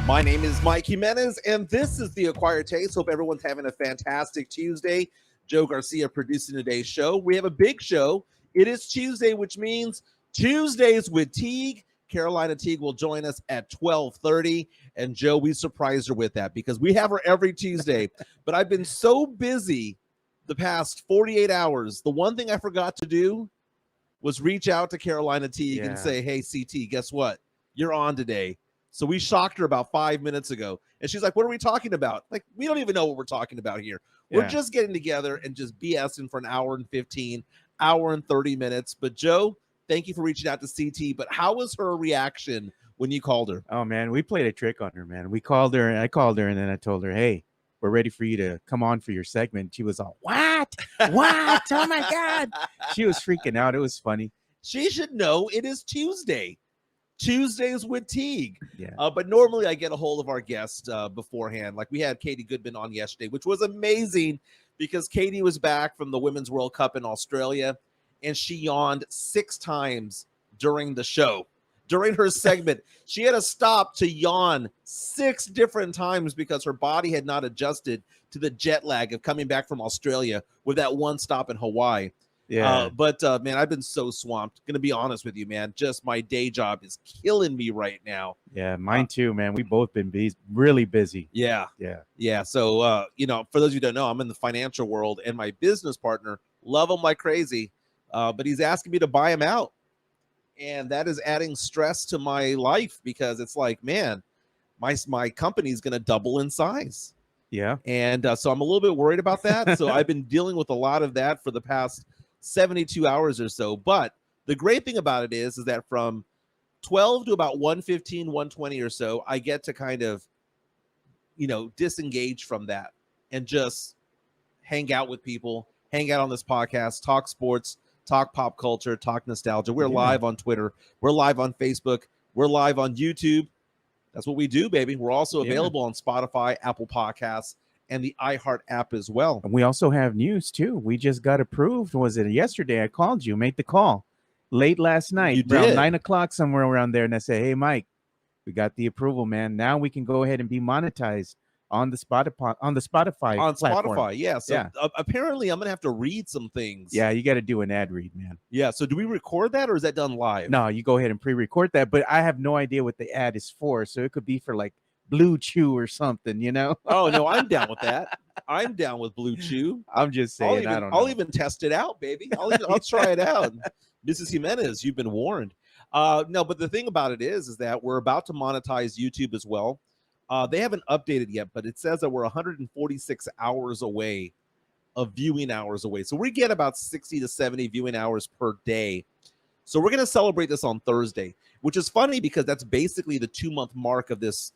My name is Mike Jimenez, and this is The Acquired Taste. Hope everyone's having a fantastic Tuesday. Joe Garcia producing today's show. We have a big show. It is Tuesday, which means Tuesdays with Teague. Carolina Teague will join us at 12:30. And Joe, we surprised her with that because we have her every Tuesday. But I've been so busy the past 48 hours. The one thing I forgot to do was reach out to Carolina Teague and say, hey, CT, guess what? You're on today. So we shocked her about 5 minutes ago. And she's like, what are we talking about? Like, we don't even know what we're talking about here. We're just getting together and just BSing for an hour and 15, hour and 30 minutes. But Joe, thank you for reaching out to CT. But how was her reaction when you called her? Oh, man, we played a trick on her, man. We called her, and I called her, and then I told her, hey, we're ready for you to come on for your segment. She was all, what? What? Oh, my God. She was freaking out. It was funny. She should know it is Tuesday. Tuesdays with Teague. Yeah. But normally I get a hold of our guest beforehand. Like we had Katie Goodman on yesterday, which was amazing because Katie was back from the Women's World Cup in Australia, and she yawned 6 times during the show. During her segment, she had to stop to yawn 6 different times because her body had not adjusted to the jet lag of coming back from Australia with that one stop in Hawaii. Yeah. But man, I've been so swamped. Gonna be honest with you, man. Just my day job is killing me right now. Yeah, mine too, man. We both been really busy. Yeah. So, for those of you who don't know, I'm in the financial world, and my business partner, love him like crazy, but he's asking me to buy him out, and that is adding stress to my life because it's like, man, my company's gonna double in size. Yeah. And so I'm a little bit worried about that. So I've been dealing with a lot of that for the past 72 hours or so. But the great thing about it is that from 12 to about 1:15, 1:20 or so, I get to kind of, disengage from that and just hang out with people, hang out on this podcast, talk sports, talk pop culture, talk nostalgia. We're live on Twitter. We're live on Facebook. We're live on YouTube. That's what we do, baby. We're also available on Spotify, Apple Podcasts, and the iHeart app as well. And we also have news, too. We just got approved. Was it yesterday? I called you, made the call late last night, around 9 o'clock, somewhere around there. And I said, hey, Mike, we got the approval, man. Now we can go ahead and be monetized on the Spotify platform. Spotify, yeah. So apparently I'm going to have to read some things. Yeah, you got to do an ad read, man. Yeah, so do we record that or is that done live? No, you go ahead and pre-record that, but I have no idea what the ad is for. So it could be for like Blue Chew or something, Oh, no, I'm down with that. I'm down with Blue Chew. I'm just saying, I don't know. I'll even test it out, baby. I'll try it out. Mrs. Jimenez, you've been warned. No, but the thing about it is that we're about to monetize YouTube as well. They haven't updated yet, but it says that we're 146 hours away of viewing hours away. So we get about 60 to 70 viewing hours per day. So we're going to celebrate this on Thursday, which is funny because that's basically the 2-month mark of this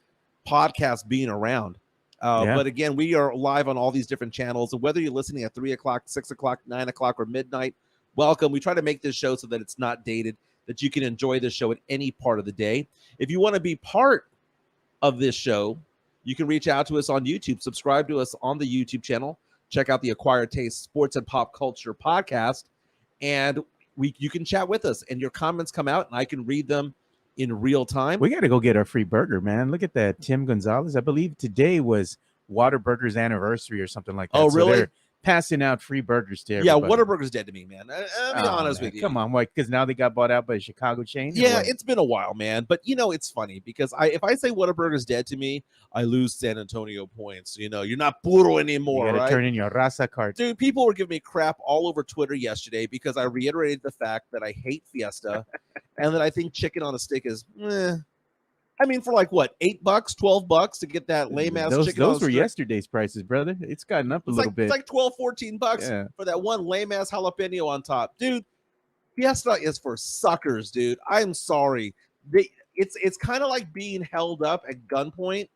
podcast being around. But again, we are live on all these different channels. And whether you're listening at 3 o'clock, 6 o'clock, 9 o'clock, or midnight, welcome. We try to make this show so that it's not dated, that you can enjoy this show at any part of the day. If you want to be part of this show, you can reach out to us on YouTube. Subscribe to us on the YouTube channel. Check out the Acquired Taste Sports and Pop Culture podcast. And you can chat with us. And your comments come out, and I can read them in real time. We got to go get our free burger, man. Look at that. Tim Gonzalez. I believe today was Whataburger's anniversary or something like that. Oh, really? So they're passing out free burgers to everybody. Yeah, Whataburger's dead to me, man. I'll be honest with you. Come on, because now they got bought out by a Chicago chain? Yeah, it's been a while, man. But, it's funny because if I say Whataburger's dead to me, I lose San Antonio points. You're not puro anymore, you gotta right? turn in your Raza card. Dude, people were giving me crap all over Twitter yesterday because I reiterated the fact that I hate Fiesta and that I think chicken on a stick is I mean, for like what, $8, $12 to get that lame ass chicken. Those were yesterday's prices, brother. It's gotten up a little bit. It's like $12, $14 for that one lame ass jalapeno on top, dude. Fiesta is for suckers, dude. I'm sorry. It's kind of like being held up at gunpoint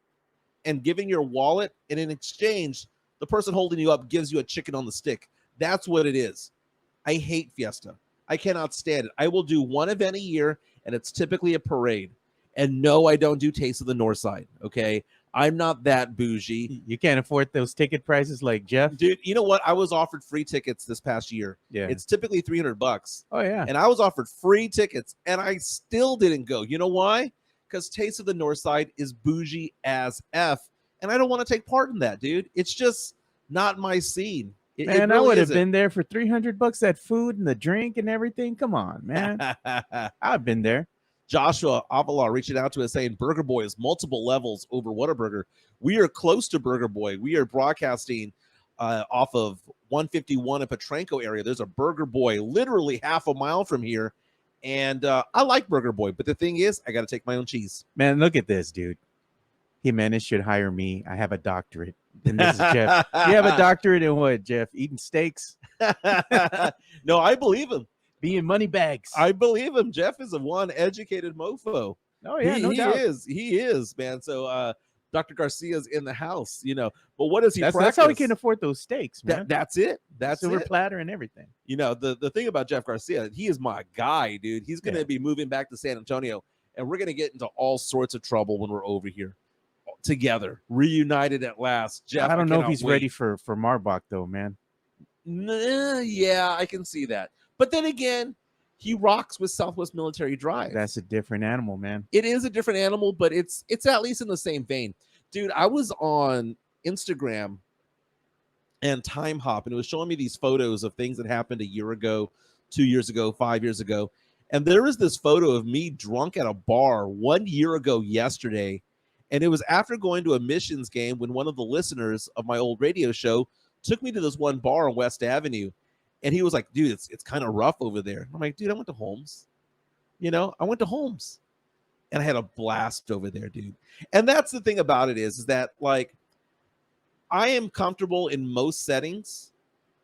and giving your wallet, and in exchange, the person holding you up gives you a chicken on the stick. That's what it is. I hate Fiesta. I cannot stand it. I will do one event a year, and it's typically a parade. And no, I don't do Taste of the North Side, okay? I'm not that bougie. You can't afford those ticket prices like Jeff? Dude, you know what? I was offered free tickets this past year. Yeah. It's typically $300. Oh, yeah. And I was offered free tickets, and I still didn't go. You know why? because Taste of the North Side is bougie as F. And I don't want to take part in that, dude. It's just not my scene. It Man, I really would have isn't. been there for $300. That food and the drink and everything. Come on, man. I've been there. Joshua Avalar reaching out to us saying Burger Boy is multiple levels over Whataburger. We are close to Burger Boy. We are broadcasting off of 151 in Petranco area. There's a Burger Boy literally half a mile from here. And I like Burger Boy. But the thing is, I got to take my own cheese. Man, look at this, dude. Jimenez should hire me. I have a doctorate. And this is Jeff. You have a doctorate in what, Jeff? Eating steaks? No, I believe him. Being money bags. I believe him. Jeff is a one educated mofo. Oh, yeah, no doubt. He is, man. So Dr. Garcia's in the house, you know. But what does he practice? That's how he can afford those steaks, man. That's it. That's silver it. platter and everything. You know, the thing about Jeff Garcia, he is my guy, dude. He's going to be moving back to San Antonio, and we're going to get into all sorts of trouble when we're over here together, reunited at last. Jeff, I don't know if he's ready for Marbach, though, man. Yeah, I can see that. But then again, he rocks with Southwest Military Drive. That's a different animal, man. It is a different animal, but it's at least in the same vein. Dude, I was on Instagram and Time Hop, and it was showing me these photos of things that happened a year ago, 2 years ago, 5 years ago. And there is this photo of me drunk at a bar 1 year ago yesterday. And it was after going to a missions game when one of the listeners of my old radio show took me to this one bar on West Avenue. And he was like, dude, it's kind of rough over there. I'm like, dude, I went to Holmes. You know, I went to Holmes. And I had a blast over there, dude. And that's the thing about it is that, like, I am comfortable in most settings.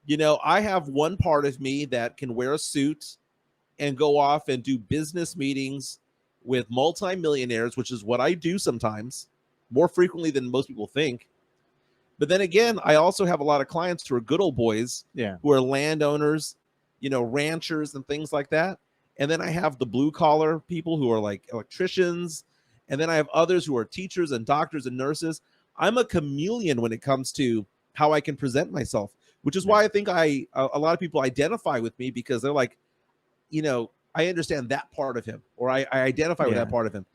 You know, I have one part of me that can wear a suit and go off and do business meetings with multimillionaires, which is what I do sometimes, more frequently than most people think. But then again, I also have a lot of clients who are good old boys, who are landowners, you know, ranchers and things like that. And then I have the blue collar people who are like electricians. And then I have others who are teachers and doctors and nurses. I'm a chameleon when it comes to how I can present myself, which is why I think a lot of people identify with me, because they're like, you know, I understand that part of him, or I identify with that part of him.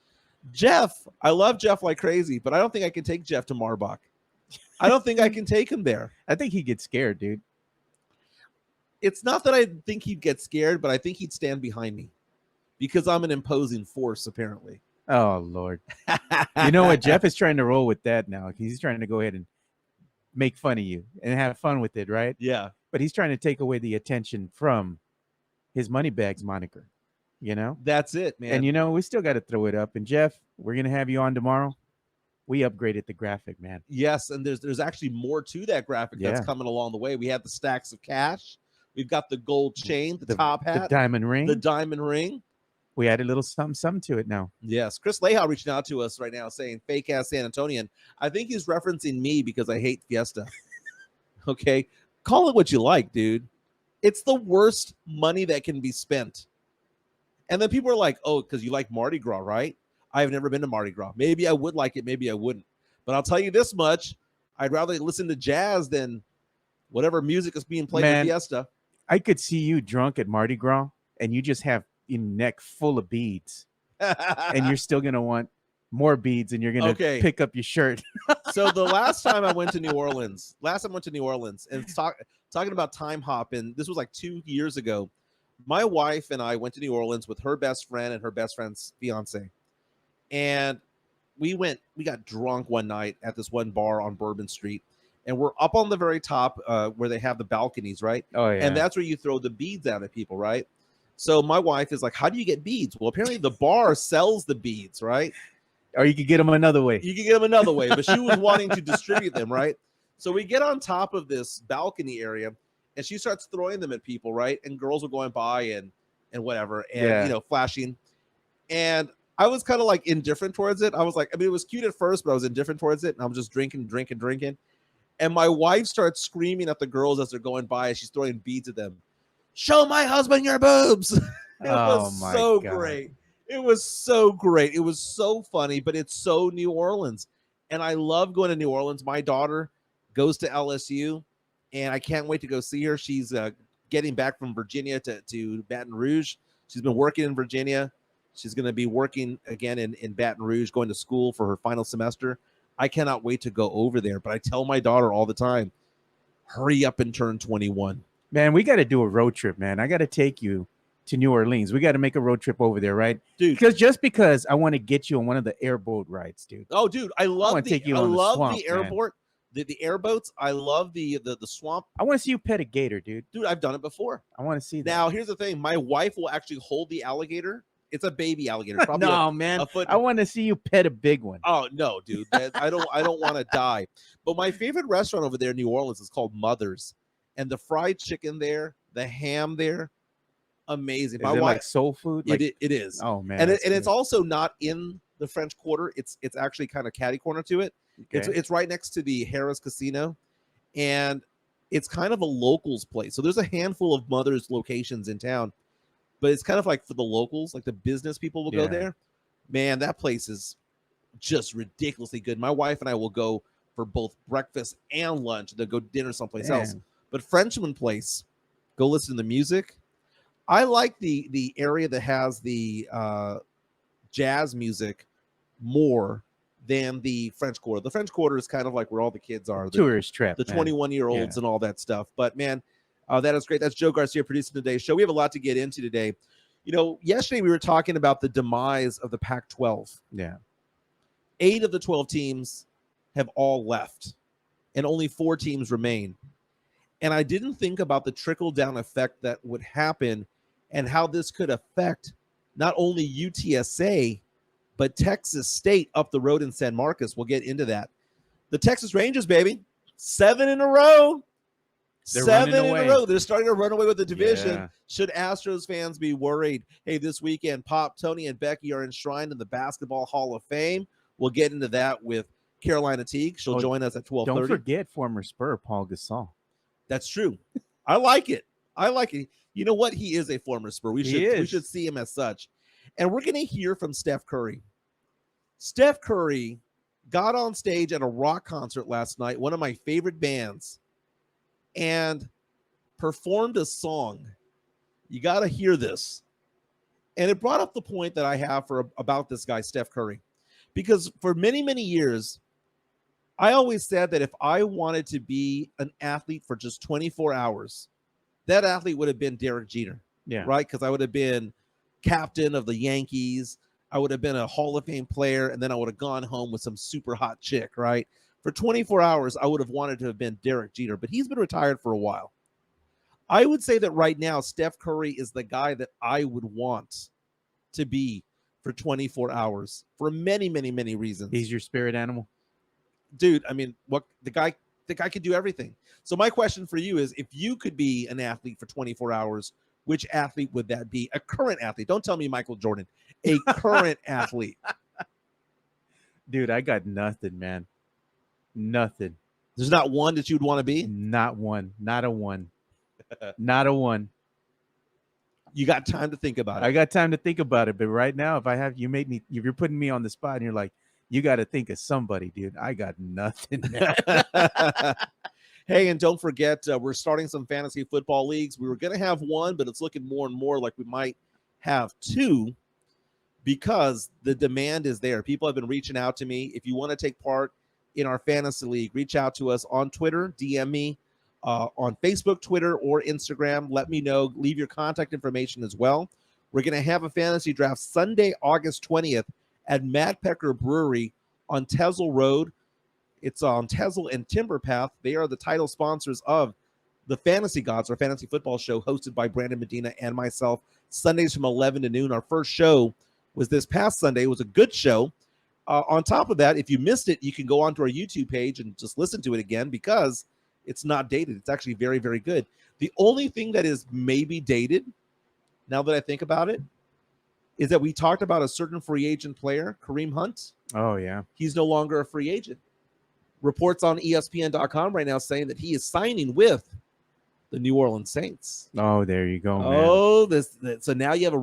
Jeff, I love Jeff like crazy, but I don't think I can take Jeff to Marbach. I don't think I can take him there. I think he'd get scared, dude. It's not that I think he'd get scared, but I think he'd stand behind me because I'm an imposing force, apparently. Oh, Lord. You know what? Jeff is trying to roll with that now. He's trying to go ahead and make fun of you and have fun with it, right? Yeah. But he's trying to take away the attention from his Moneybags moniker, you know? That's it, man. And, you know, we still got to throw it up. And, Jeff, we're going to have you on tomorrow. We upgraded the graphic, man. Yes, and there's actually more to that graphic that's coming along the way. We have the stacks of cash. We've got the gold chain, the top hat. The diamond ring. The diamond ring. We added a little something to it now. Yes. Chris Lehow reaching out to us right now saying, fake ass San Antonian. I think he's referencing me because I hate Fiesta. Okay. Call it what you like, dude. It's the worst money that can be spent. And then people are like, oh, because you like Mardi Gras, right? I've never been to Mardi Gras. Maybe I would like it. Maybe I wouldn't. But I'll tell you this much. I'd rather listen to jazz than whatever music is being played at Fiesta. I could see you drunk at Mardi Gras and you just have your neck full of beads. And you're still going to want more beads and you're going to pick up your shirt. So the last time I went to New Orleans, and talking about Time Hop, and this was like 2 years ago, my wife and I went to New Orleans with her best friend and her best friend's fiance. And we got drunk one night at this one bar on Bourbon Street, and we're up on the very top where they have the balconies, right? Oh, yeah. And that's where you throw the beads out at people, right? So my wife is like, how do you get beads? Well, apparently the bar sells the beads, right? Or you could get them another way. You could get them another way, but she was wanting to distribute them, right? So we get on top of this balcony area, and she starts throwing them at people, right? And girls are going by and whatever, and you know, flashing. And I was kind of like indifferent towards it. I was like, I mean, it was cute at first, but I was indifferent towards it. And I'm just drinking. And my wife starts screaming at the girls as they're going by as she's throwing beads at them. Show my husband your boobs. It was so great. It was so great. It was so funny, but it's so New Orleans. And I love going to New Orleans. My daughter goes to LSU, and I can't wait to go see her. She's getting back from Virginia to Baton Rouge. She's been working in Virginia. She's going to be working again in Baton Rouge, going to school for her final semester. I cannot wait to go over there. But I tell my daughter all the time, hurry up and turn 21. Man, we got to do a road trip, man. I got to take you to New Orleans. We got to make a road trip over there, right? Dude. Because I want to get you on one of the airboat rides, dude. Oh, dude, I love the swamp, airport. The airboats. I love the swamp. I want to see you pet a gator, dude. Dude, I've done it before. I want to see that. Now, here's the thing. My wife will actually hold the alligator. It's a baby alligator. Probably a foot. I want to see you pet a big one. Oh, no, dude. I don't want to die. But my favorite restaurant over there in New Orleans is called Mother's. And the fried chicken there, the ham there, amazing. Is it like soul food? It is. Oh, man. And it's also not in the French Quarter. It's actually kind of catty corner to it. Okay. It's right next to the Harrah's Casino, and it's kind of a locals place. So there's a handful of Mother's locations in town, but it's kind of like for the locals, like the business people will go there. Man, that place is just ridiculously good. My wife and I will go for both breakfast and lunch, and then go dinner someplace else. But Frenchman Place, go listen to the music. I like the area that has the jazz music more than the French Quarter. The French Quarter is kind of like where all the kids are. Tourist trap. The 21-year-olds and all that stuff. But, man, that is great. That's Joe Garcia producing today's show. We have a lot to get into today. You know, yesterday we were talking about the demise of the Pac-12. Yeah. 8 of the 12 teams have all left, and only 4 teams remain. And I didn't think about the trickle-down effect that would happen and how this could affect not only UTSA, but Texas State up the road in San Marcos. We'll get into that. The Texas Rangers, baby, 7 in a row. They're 7 in a row. They're starting to run away with the division. Yeah. Should Astros fans be worried? Hey, this weekend, Pop, Tony, and Becky are enshrined in the Basketball Hall of Fame. We'll get into that with Carolina Teague. She'll join us at 12:30. Don't forget former Spur Paul Gasol. That's true. I like it. You know what? He is a former Spur. We should see him as such. And we're going to hear from Steph Curry. Steph Curry got on stage at a rock concert last night, one of my favorite bands, and performed a song. You got to hear this. And it brought up the point that I have about this guy, Steph Curry. Because for many, many years, I always said that if I wanted to be an athlete for just 24 hours, that athlete would have been Derek Jeter. Yeah. Right? Because I would have been captain of the Yankees. I would have been a Hall of Fame player, and then I would have gone home with some super hot chick, right? For 24 hours, I would have wanted to have been Derek Jeter, but he's been retired for a while. I would say that right now, Steph Curry is the guy that I would want to be for 24 hours for many, many, many reasons. He's your spirit animal? Dude, I mean, the guy could do everything. So my question for you is, if you could be an athlete for 24 hours, which athlete would that be? A current athlete. Don't tell me Michael Jordan. A current athlete. Dude, I got nothing, man. Nothing. There's not one that you'd want to be? Not one. Not a one. Not a one. You got time to think about it. I got time to think about it. But right now, if you're putting me on the spot and you're like, you got to think of somebody, dude. I got nothing. Hey, and don't forget, we're starting some fantasy football leagues. We were going to have one, but it's looking more and more like we might have 2 because the demand is there. People have been reaching out to me. If you want to take part in our fantasy league, reach out to us on Twitter, DM me on Facebook, Twitter, or Instagram. Let me know. Leave your contact information as well. We're going to have a fantasy draft Sunday, August 20th at Matt Pecker Brewery on Tezel Road. It's on Tezel and Timber Path. They are the title sponsors of the Fantasy Gods, our fantasy football show hosted by Brandon Medina and myself, Sundays from 11 to noon. Our first show was this past Sunday. It was a good show. On top of that, if you missed it, you can go onto our YouTube page and just listen to it again because it's not dated. It's actually very, very good. The only thing that is maybe dated, now that I think about it, is that we talked about a certain free agent player, Kareem Hunt. Oh, yeah. He's no longer a free agent. Reports on ESPN.com right now saying that he is signing with the New Orleans Saints. Oh, there you go, man. Oh, so now you have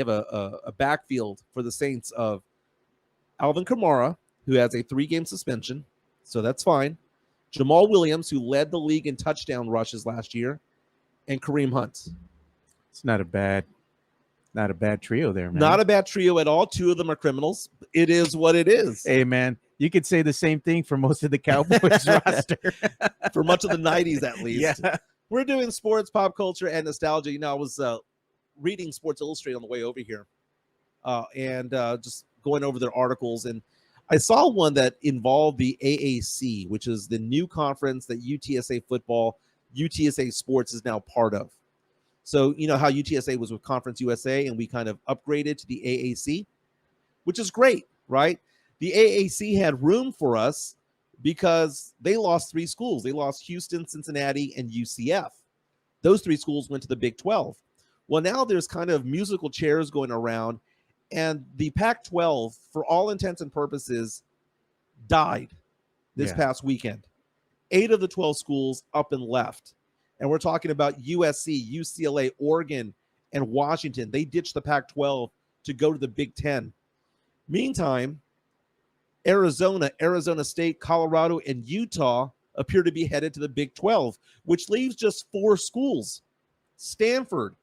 a backfield for the Saints of Alvin Kamara, who has a 3-game suspension, so that's fine. Jamal Williams, who led the league in touchdown rushes last year, and Kareem Hunt. It's not a bad Not a bad trio there, man. Not a bad trio at all. 2 of them are criminals. It is what it is. Hey, man, you could say the same thing for most of the Cowboys roster. For much of the 90s, at least. Yeah. We're doing sports, pop culture, and nostalgia. You know, I was reading Sports Illustrated on the way over here and just going over their articles. And I saw one that involved the AAC, which is the new conference that UTSA football, UTSA sports is now part of. So, you know how UTSA was with Conference USA and we kind of upgraded to the AAC, which is great, right? The AAC had room for us because they lost 3 schools. They lost Houston, Cincinnati, and UCF. Those 3 schools went to the Big 12. Well, now there's kind of musical chairs going around, and the Pac-12, for all intents and purposes, died this past weekend. 8 of the 12 schools up and left. And we're talking about USC, UCLA, Oregon, and Washington. They ditched the Pac-12 to go to the Big 10. Meantime, Arizona, Arizona State, Colorado, and Utah appear to be headed to the Big 12, which leaves just 4 schools: Stanford,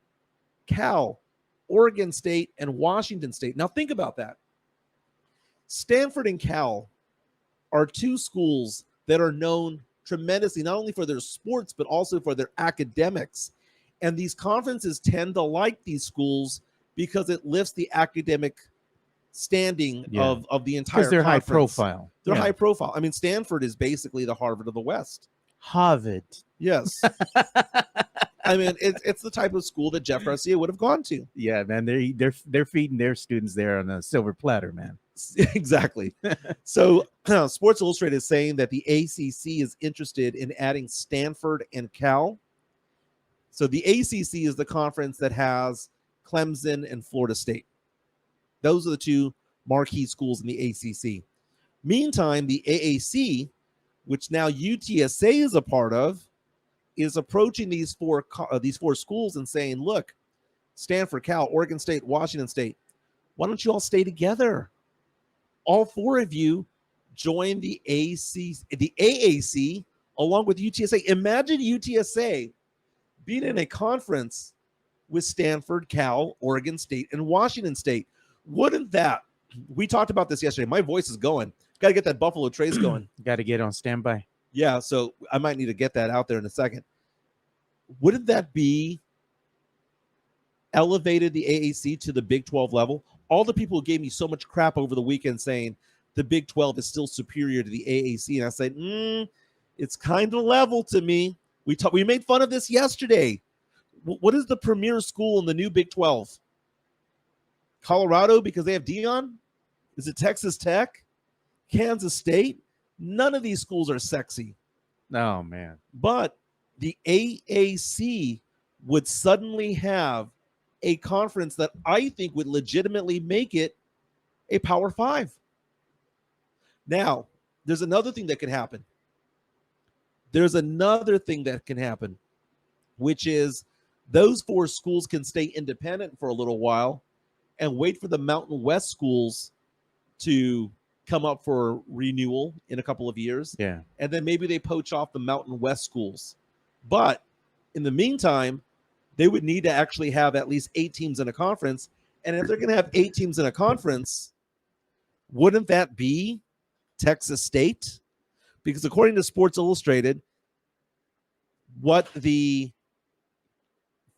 Cal, Oregon State, and Washington State. Now think about that. Stanford and Cal are 2 schools that are known tremendously, not only for their sports, but also for their academics. And these conferences tend to like these schools because it lifts the academic standing of the entire conference. Because they're high profile. They're high profile. I mean, Stanford is basically the Harvard of the West. Harvard. Yes. I mean, it's the type of school that Jeff Garcia would have gone to. Yeah, man. They're feeding their students there on a silver platter, man. Exactly. So Sports Illustrated is saying that the ACC is interested in adding Stanford and Cal. So the ACC is the conference that has Clemson and Florida State. Those are the 2 marquee schools in the ACC. Meantime, the AAC, which now UTSA is a part of, is approaching these 4 schools and saying, look, Stanford, Cal, Oregon State, Washington State, why don't you all stay together? All 4 of you join the AAC along with UTSA. Imagine UTSA being in a conference with Stanford, Cal, Oregon State, and Washington State. Wouldn't that? We talked about this yesterday. My voice is going. Got to get that Buffalo Trace going. Got to get on standby. Yeah, so I might need to get that out there in a second. Wouldn't that be elevated the AAC to the Big 12 level? All the people who gave me so much crap over the weekend saying the Big 12 is still superior to the AAC, and I said, it's kind of level to me. We made fun of this yesterday. What is the premier school in the new Big 12? Colorado, because they have Dion? Is it Texas Tech? Kansas State? None of these schools are sexy. Oh, man. But the AAC would suddenly have a conference that I think would legitimately make it a Power 5. Now, there's another thing that could happen. Which is those 4 schools can stay independent for a little while and wait for the Mountain West schools to come up for renewal in a couple of years. Yeah. And then maybe they poach off the Mountain West schools. But in the meantime, they would need to actually have at least 8 teams in a conference. And if they're going to have 8 teams in a conference, wouldn't that be Texas State? Because according to Sports Illustrated, what the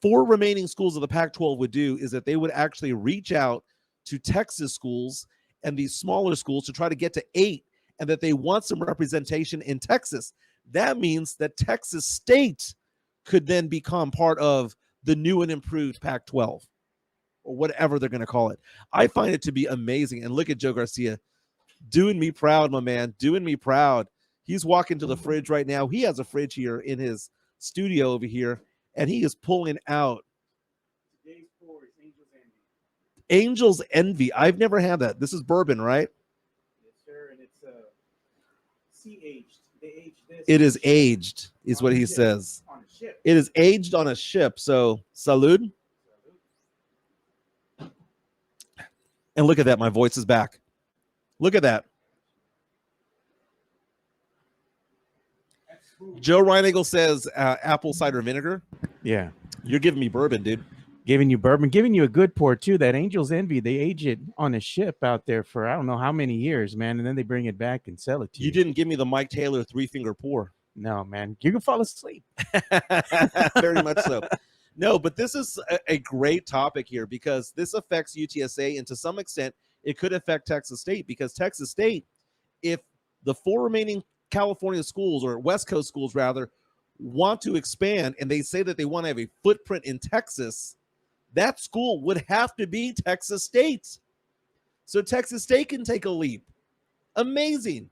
4 remaining schools of the Pac-12 would do is that they would actually reach out to Texas schools and these smaller schools to try to get to 8, and that they want some representation in Texas. That means that Texas State could then become part of the new and improved Pac-12, or whatever they're going to call it. I find it to be amazing. And look at Joe Garcia doing me proud, my man, doing me proud. He's walking to the fridge right now. He has a fridge here in his studio over here, and he is pulling out today's pour is Angel's Envy. I've never had that. This is bourbon, right? Yes, sir. And it's sea-aged. They aged this. It is aged, is what he says. On a ship. It is aged on a ship. So, salud. And look at that. My voice is back. Look at that. Joe Reinagle says apple cider vinegar. Yeah. You're giving me bourbon, dude. Giving you bourbon, giving you a good pour too. That Angel's Envy, they age it on a ship out there for I don't know how many years, man, and then they bring it back and sell it to you. You didn't give me the Mike Taylor 3-finger pour. No, man, you can fall asleep. Very much so. No, but this is a great topic here because this affects UTSA, and to some extent, it could affect Texas State because Texas State, if the 4 remaining California schools or West Coast schools rather want to expand and they say that they want to have a footprint in Texas, that school would have to be Texas State. So Texas State can take a leap. Amazing.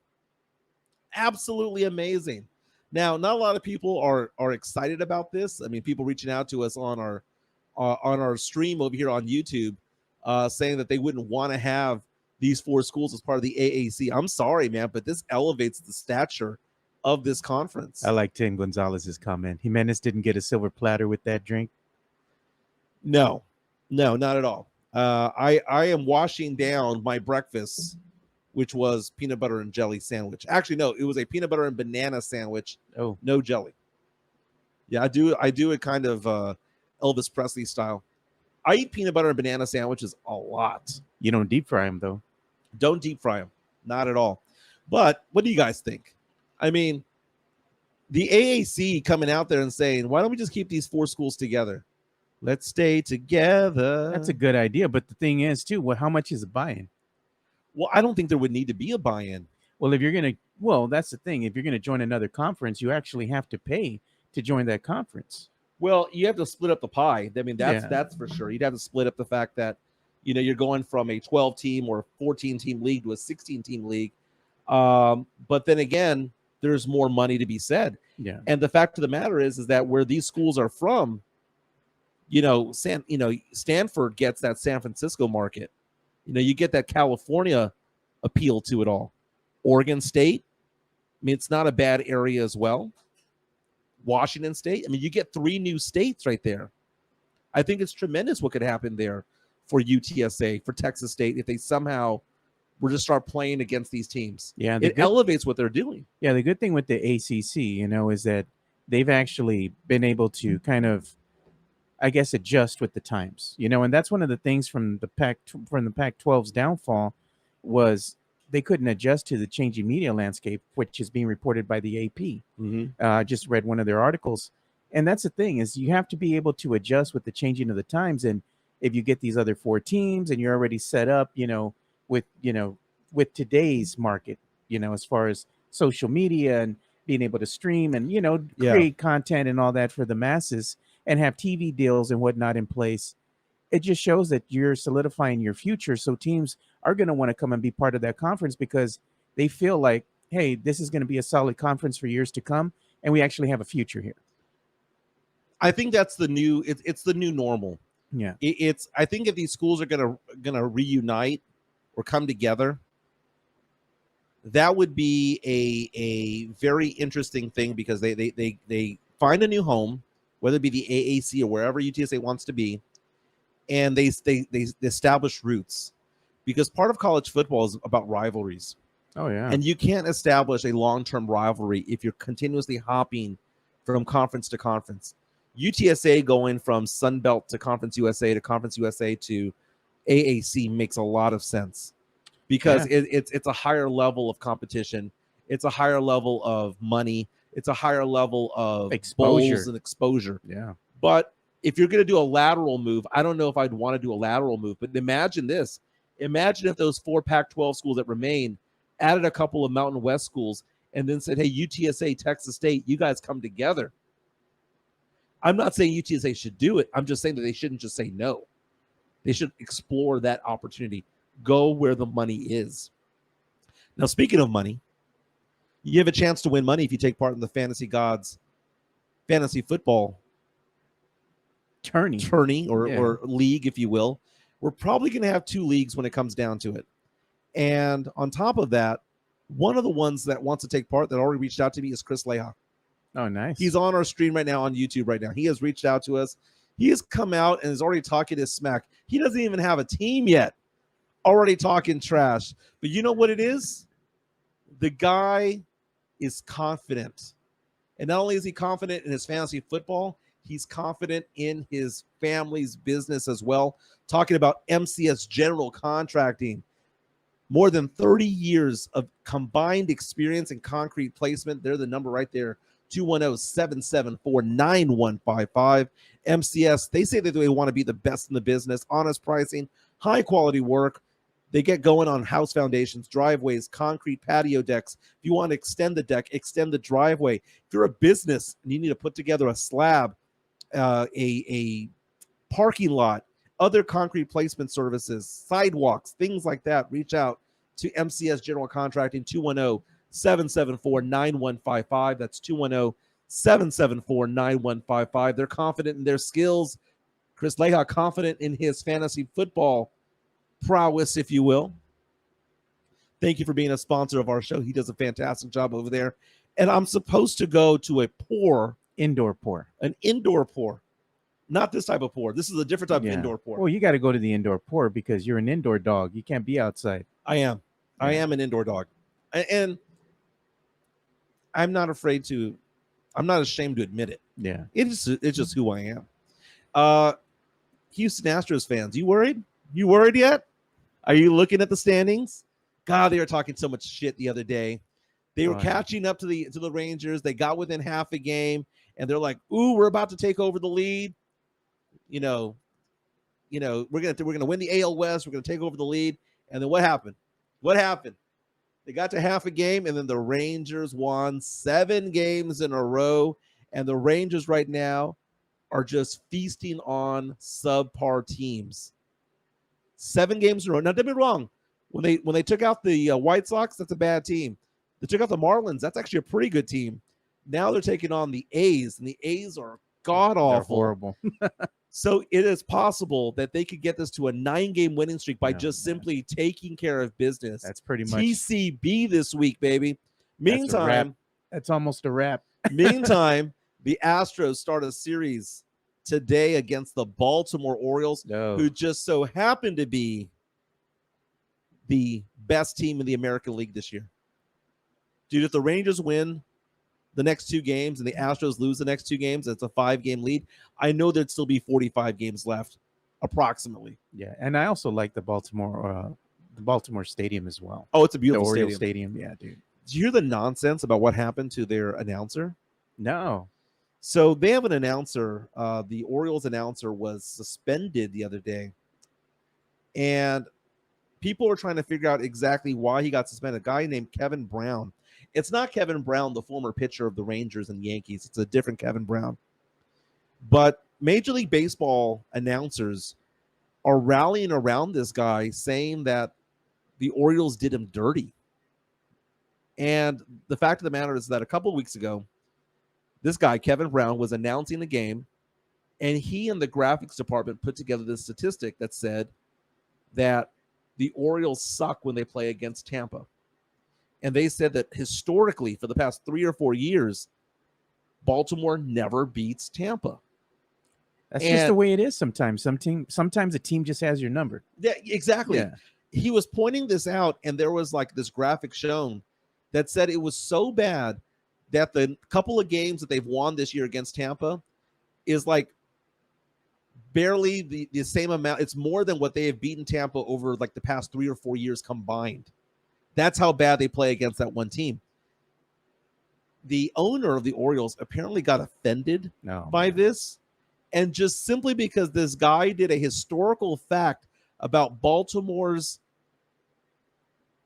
Absolutely amazing. Now, not a lot of people are excited about this. I mean, people reaching out to us on our stream over here on YouTube saying that they wouldn't want to have these 4 schools as part of the AAC. I'm sorry, man, but this elevates the stature of this conference. I like Tim Gonzalez's comment. Jimenez didn't get a silver platter with that drink. No, not at all. I am washing down my breakfast, which was peanut butter and jelly sandwich. Actually, no, it was a peanut butter and banana sandwich. Oh, no jelly. Yeah, I do it kind of Elvis Presley style. I eat peanut butter and banana sandwiches a lot. You don't deep fry them though. Don't deep fry them, not at all. But what do you guys think? I mean, the AAC coming out there and saying, "Why don't we just keep these 4 schools together? Let's stay together." That's a good idea, but the thing is too, how much is a buy-in? Well, I don't think there would need to be a buy-in. Well, that's the thing. If you're gonna join another conference, you actually have to pay to join that conference. Well, you have to split up the pie. I mean, that's for sure. You'd have to split up the fact that, you're going from a 12-team or 14-team league to a 16-team league. But then again, there's more money to be said. Yeah. And the fact of the matter is that where these schools are from, Stanford gets that San Francisco market. You get that California appeal to it all. Oregon State, I mean, it's not a bad area as well. Washington State, I mean, you get 3 new states right there. I think it's tremendous what could happen there for UTSA, for Texas State, if they somehow were to start playing against these teams. Yeah, it elevates what they're doing. Yeah, the good thing with the ACC, is that they've actually been able to kind of, I guess, adjust with the times, and that's one of the things from the Pac-12's downfall was they couldn't adjust to the changing media landscape, which is being reported by the AP. I just read one of their articles, and that's the thing is you have to be able to adjust with the changing of the times. And if you get these other 4 teams and you're already set up, with today's market, as far as social media and being able to stream and create content and all that for the masses, and have TV deals and whatnot in place, it just shows that you're solidifying your future. So teams are going to want to come and be part of that conference because they feel like, hey, this is going to be a solid conference for years to come, and we actually have a future here. I think that's the new. It's the new normal. Yeah, I think if these schools are gonna reunite or come together, that would be a very interesting thing because they find a new home, whether it be the AAC or wherever UTSA wants to be, and they establish roots, because part of college football is about rivalries. Oh yeah, and you can't establish a long-term rivalry if you're continuously hopping from conference to conference. UTSA going from Sun Belt to Conference USA to AAC makes a lot of sense because it's a higher level of competition. It's a higher level of money. It's a higher level of exposure and exposure. Yeah. But if you're going to do a lateral move, I don't know if I'd want to do a lateral move, but imagine this. Imagine if those 4 Pac-12 schools that remain added a couple of Mountain West schools and then said, hey, UTSA, Texas State, you guys come together. I'm not saying UTSA should do it. I'm just saying that they shouldn't just say no. They should explore that opportunity. Go where the money is. Now, speaking of money, you have a chance to win money if you take part in the Fantasy Gods fantasy football tourney or league, if you will. We're probably going to have 2 leagues when it comes down to it. And on top of that, one of the ones that wants to take part that already reached out to me is Chris Leha. Oh, nice. He's on our stream right now on YouTube right now. He has reached out to us. He has come out and is already talking his smack. He doesn't even have a team yet. Already talking trash. But you know what it is? The guy is confident. And not only is he confident in his fantasy football, He's confident in his family's business as well. Talking about MCS General Contracting. More than 30 years of combined experience in concrete placement. They're the number right there. 210-774-9155. MCS, they say that they want to be the best in the business. Honest pricing, high quality work. They get going on house foundations, driveways, concrete patio decks. If you want to extend the deck, extend the driveway. If you're a business and you need to put together a slab, a parking lot, other concrete placement services, sidewalks, things like that, reach out to MCS General Contracting, 210-774-9155. That's 210-774-9155. They're confident in their skills. Chris Leha confident in his fantasy football prowess, if you will. Thank you for being a sponsor of our show. He does a fantastic job over there. And I'm supposed to go to a indoor pour. An indoor pour. Not this type of pour. This is a different type of indoor pour. Well, you got to go to the indoor pour because you're an indoor dog. You can't be outside. I am. Yeah. I am an indoor dog. And I'm not ashamed to admit it. Yeah. It's just who I am. Houston Astros fans, you worried? You worried yet? Are you looking at the standings? God, they were talking so much shit the other day. They were catching up to the Rangers. They got within half a game, and they're like, "Ooh, we're about to take over the lead. We're gonna win the AL West. We're gonna take over the lead." And then what happened? They got to half a game, and then the Rangers won 7 games in a row. And the Rangers right now are just feasting on subpar teams. 7 games in a row. Now, don't get me wrong. When they took out the White Sox, that's a bad team. They took out the Marlins. That's actually a pretty good team. Now they're taking on the A's, and the A's are god-awful. They're horrible. So it is possible that they could get this to a 9-game winning streak by simply taking care of business. That's pretty much TCB this week, baby. Meantime, that's almost a wrap. Meantime, the Astros start a series today against the Baltimore Orioles, who just so happen to be the best team in the American League this year. Dude, if the Rangers win the next 2 games and the Astros lose the next 2 games, it's a 5-game lead. I know there'd still be 45 games left, approximately. Yeah, and I also like the Baltimore Stadium as well. Oh, it's a beautiful stadium. Yeah, dude. Did you hear the nonsense about what happened to their announcer? No. So they have an announcer. The Orioles announcer was suspended the other day, and people are trying to figure out exactly why he got suspended. A guy named Kevin Brown. It's not Kevin Brown, the former pitcher of the Rangers and Yankees. It's a different Kevin Brown. But Major League Baseball announcers are rallying around this guy, saying that the Orioles did him dirty. And the fact of the matter is that a couple of weeks ago, this guy, Kevin Brown, was announcing the game, and he and the graphics department put together this statistic that said that the Orioles suck when they play against Tampa. And they said that historically, for the past 3 or 4 years, Baltimore never beats Tampa. That's just the way it is sometimes. Sometimes a team just has your number. Yeah, exactly. Yeah. He was pointing this out, and there was like this graphic shown that said it was so bad that the couple of games that they've won this year against Tampa is like barely the same amount. It's more than what they have beaten Tampa over like the past 3 or 4 years combined. That's how bad they play against that one team. The owner of the Orioles apparently got offended by this. And just simply because this guy did a historical fact about Baltimore's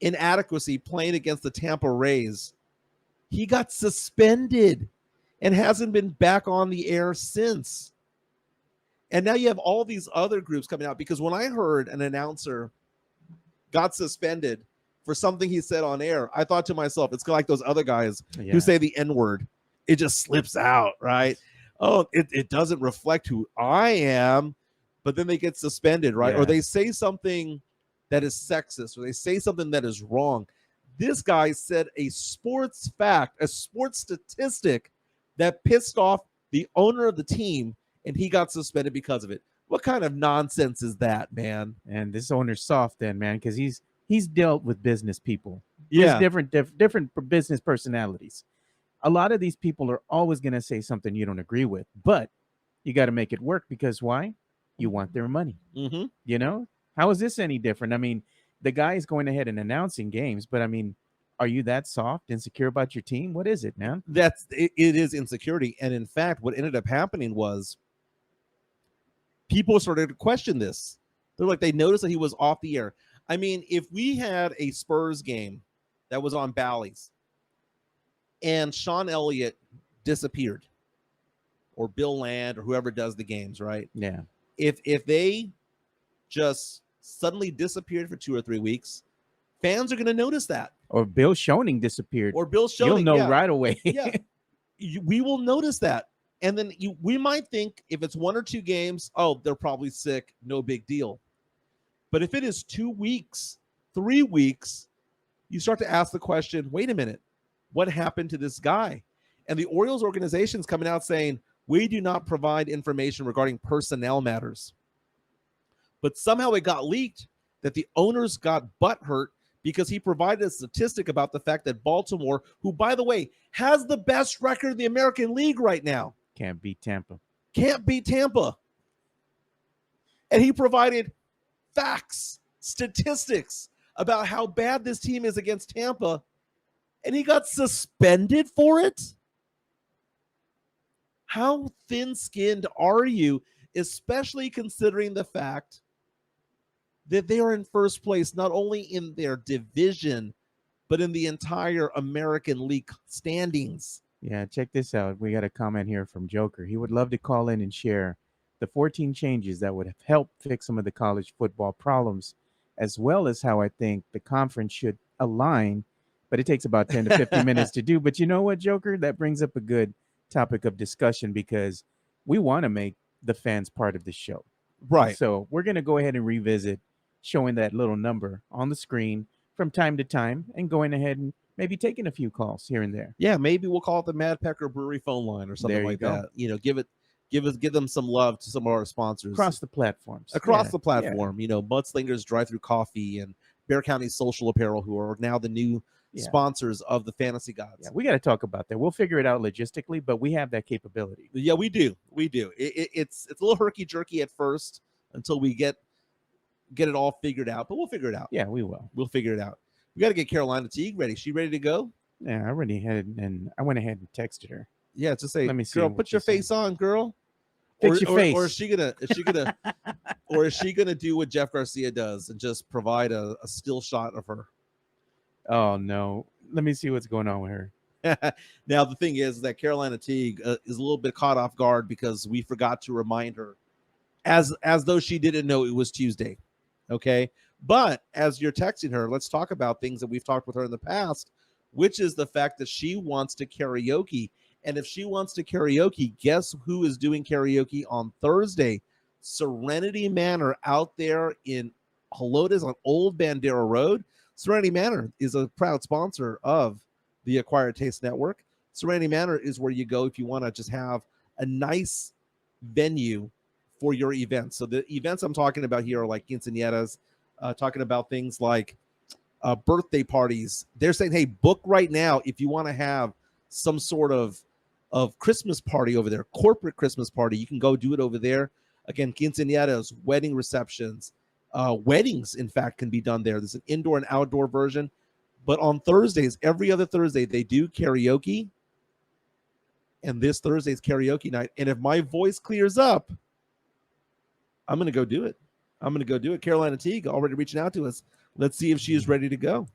inadequacy playing against the Tampa Rays, he got suspended and hasn't been back on the air since. And now you have all these other groups coming out, because when I heard an announcer got suspended for something he said on air, I thought to myself, it's like those other guys who say the N-word. It just slips out, right? Oh, it doesn't reflect who I am, but then they get suspended, right? Yeah. Or they say something that is sexist, or they say something that is wrong. This guy said a sports fact, a sports statistic that pissed off the owner of the team, and he got suspended because of it. What kind of nonsense is that, man? And this owner's soft then, man, because he's dealt with business people. Yeah. Different business personalities. A lot of these people are always going to say something you don't agree with, but You got to make it work because why? You want their money. Mm-hmm. You know, how is this any different? I mean, the guy is going ahead and announcing games, but I mean, are you that soft and secure about your team? What is it, man? It is insecurity. And in fact, what ended up happening was people started to question this. They're like, they noticed that he was off the air. I mean, if we had a Spurs game that was on Bally's and Sean Elliott disappeared, or Bill Land, or whoever does the games, right? Yeah. If they just suddenly disappeared for 2 or 3 weeks, fans are going to notice that. Or Bill Schoening disappeared. Or Bill Schoening. You'll know right away. Yeah. We will notice that. And then we might think if it's 1 or 2 games, oh, they're probably sick, no big deal. But if it is 2 weeks, 3 weeks, you start to ask the question, wait a minute, what happened to this guy? And the Orioles organization is coming out saying, we do not provide information regarding personnel matters. But somehow it got leaked that the owners got butthurt because he provided a statistic about the fact that Baltimore, who, by the way, has the best record in the American League right now, can't beat Tampa. And he provided facts, statistics about how bad this team is against Tampa, and he got suspended for it? How thin-skinned are you, especially considering the fact that they are in first place, not only in their division, but in the entire American League standings? Yeah, check this out. We got a comment here from Joker. He would love to call in and share the 14 changes that would have helped fix some of the college football problems, as well as how I think the conference should align. But it takes about 10 to 15 minutes to do. But you know what, Joker? That brings up a good topic of discussion because we want to make the fans part of the show. Right. So we're going to go ahead and revisit showing that little number on the screen from time to time and going ahead and maybe taking a few calls here and there. Yeah, maybe we'll call it the Mad Pecker Brewery phone line or something like that. You know, give them some love to some of our sponsors across the platforms. The platform. You know, Mudslingers Drive Through Coffee and Bear County Social Apparel, who are now the new sponsors of the Fantasy Gods. Yeah, we got to talk about that. We'll figure it out logistically, but we have that capability. Yeah, we do. It's a little herky jerky at first until we get it all figured out, but we'll figure it out. Yeah, we will. We'll figure it out. We got to get Carolina Teague ready. She ready to go? Yeah, I already had, and I went ahead and texted her. Yeah, to say, let me see, girl, put your face on, girl. Fix your face. Or is she gonna do what Jeff Garcia does and just provide a still shot of her? Oh no, let me see what's going on with her. Now the thing is that Carolina Teague is a little bit caught off guard because we forgot to remind her, as though she didn't know it was Tuesday. Okay, but as you're texting her, let's talk about things that we've talked with her in the past, which is the fact that she wants to karaoke. And if she wants to karaoke, guess who is doing karaoke on Thursday? Serenity Manor out there in Helotes on Old Bandera Road. Serenity Manor is a proud sponsor of the Acquired Taste Network. Serenity Manor is where you go if you want to just have a nice venue for your events. So the events I'm talking about here are like quinceañeras, talking about things like birthday parties. They're saying, hey, book right now if you want to have some sort of Christmas party over there, corporate Christmas party. You can go do it over there. Again, quinceañeras, wedding receptions, weddings, in fact, can be done there. There's an indoor and outdoor version. But on Thursdays, every other Thursday, they do karaoke. And this Thursday's karaoke night. And if my voice clears up, I'm going to go do it. Carolina Teague already reaching out to us. Let's see if she is ready to go.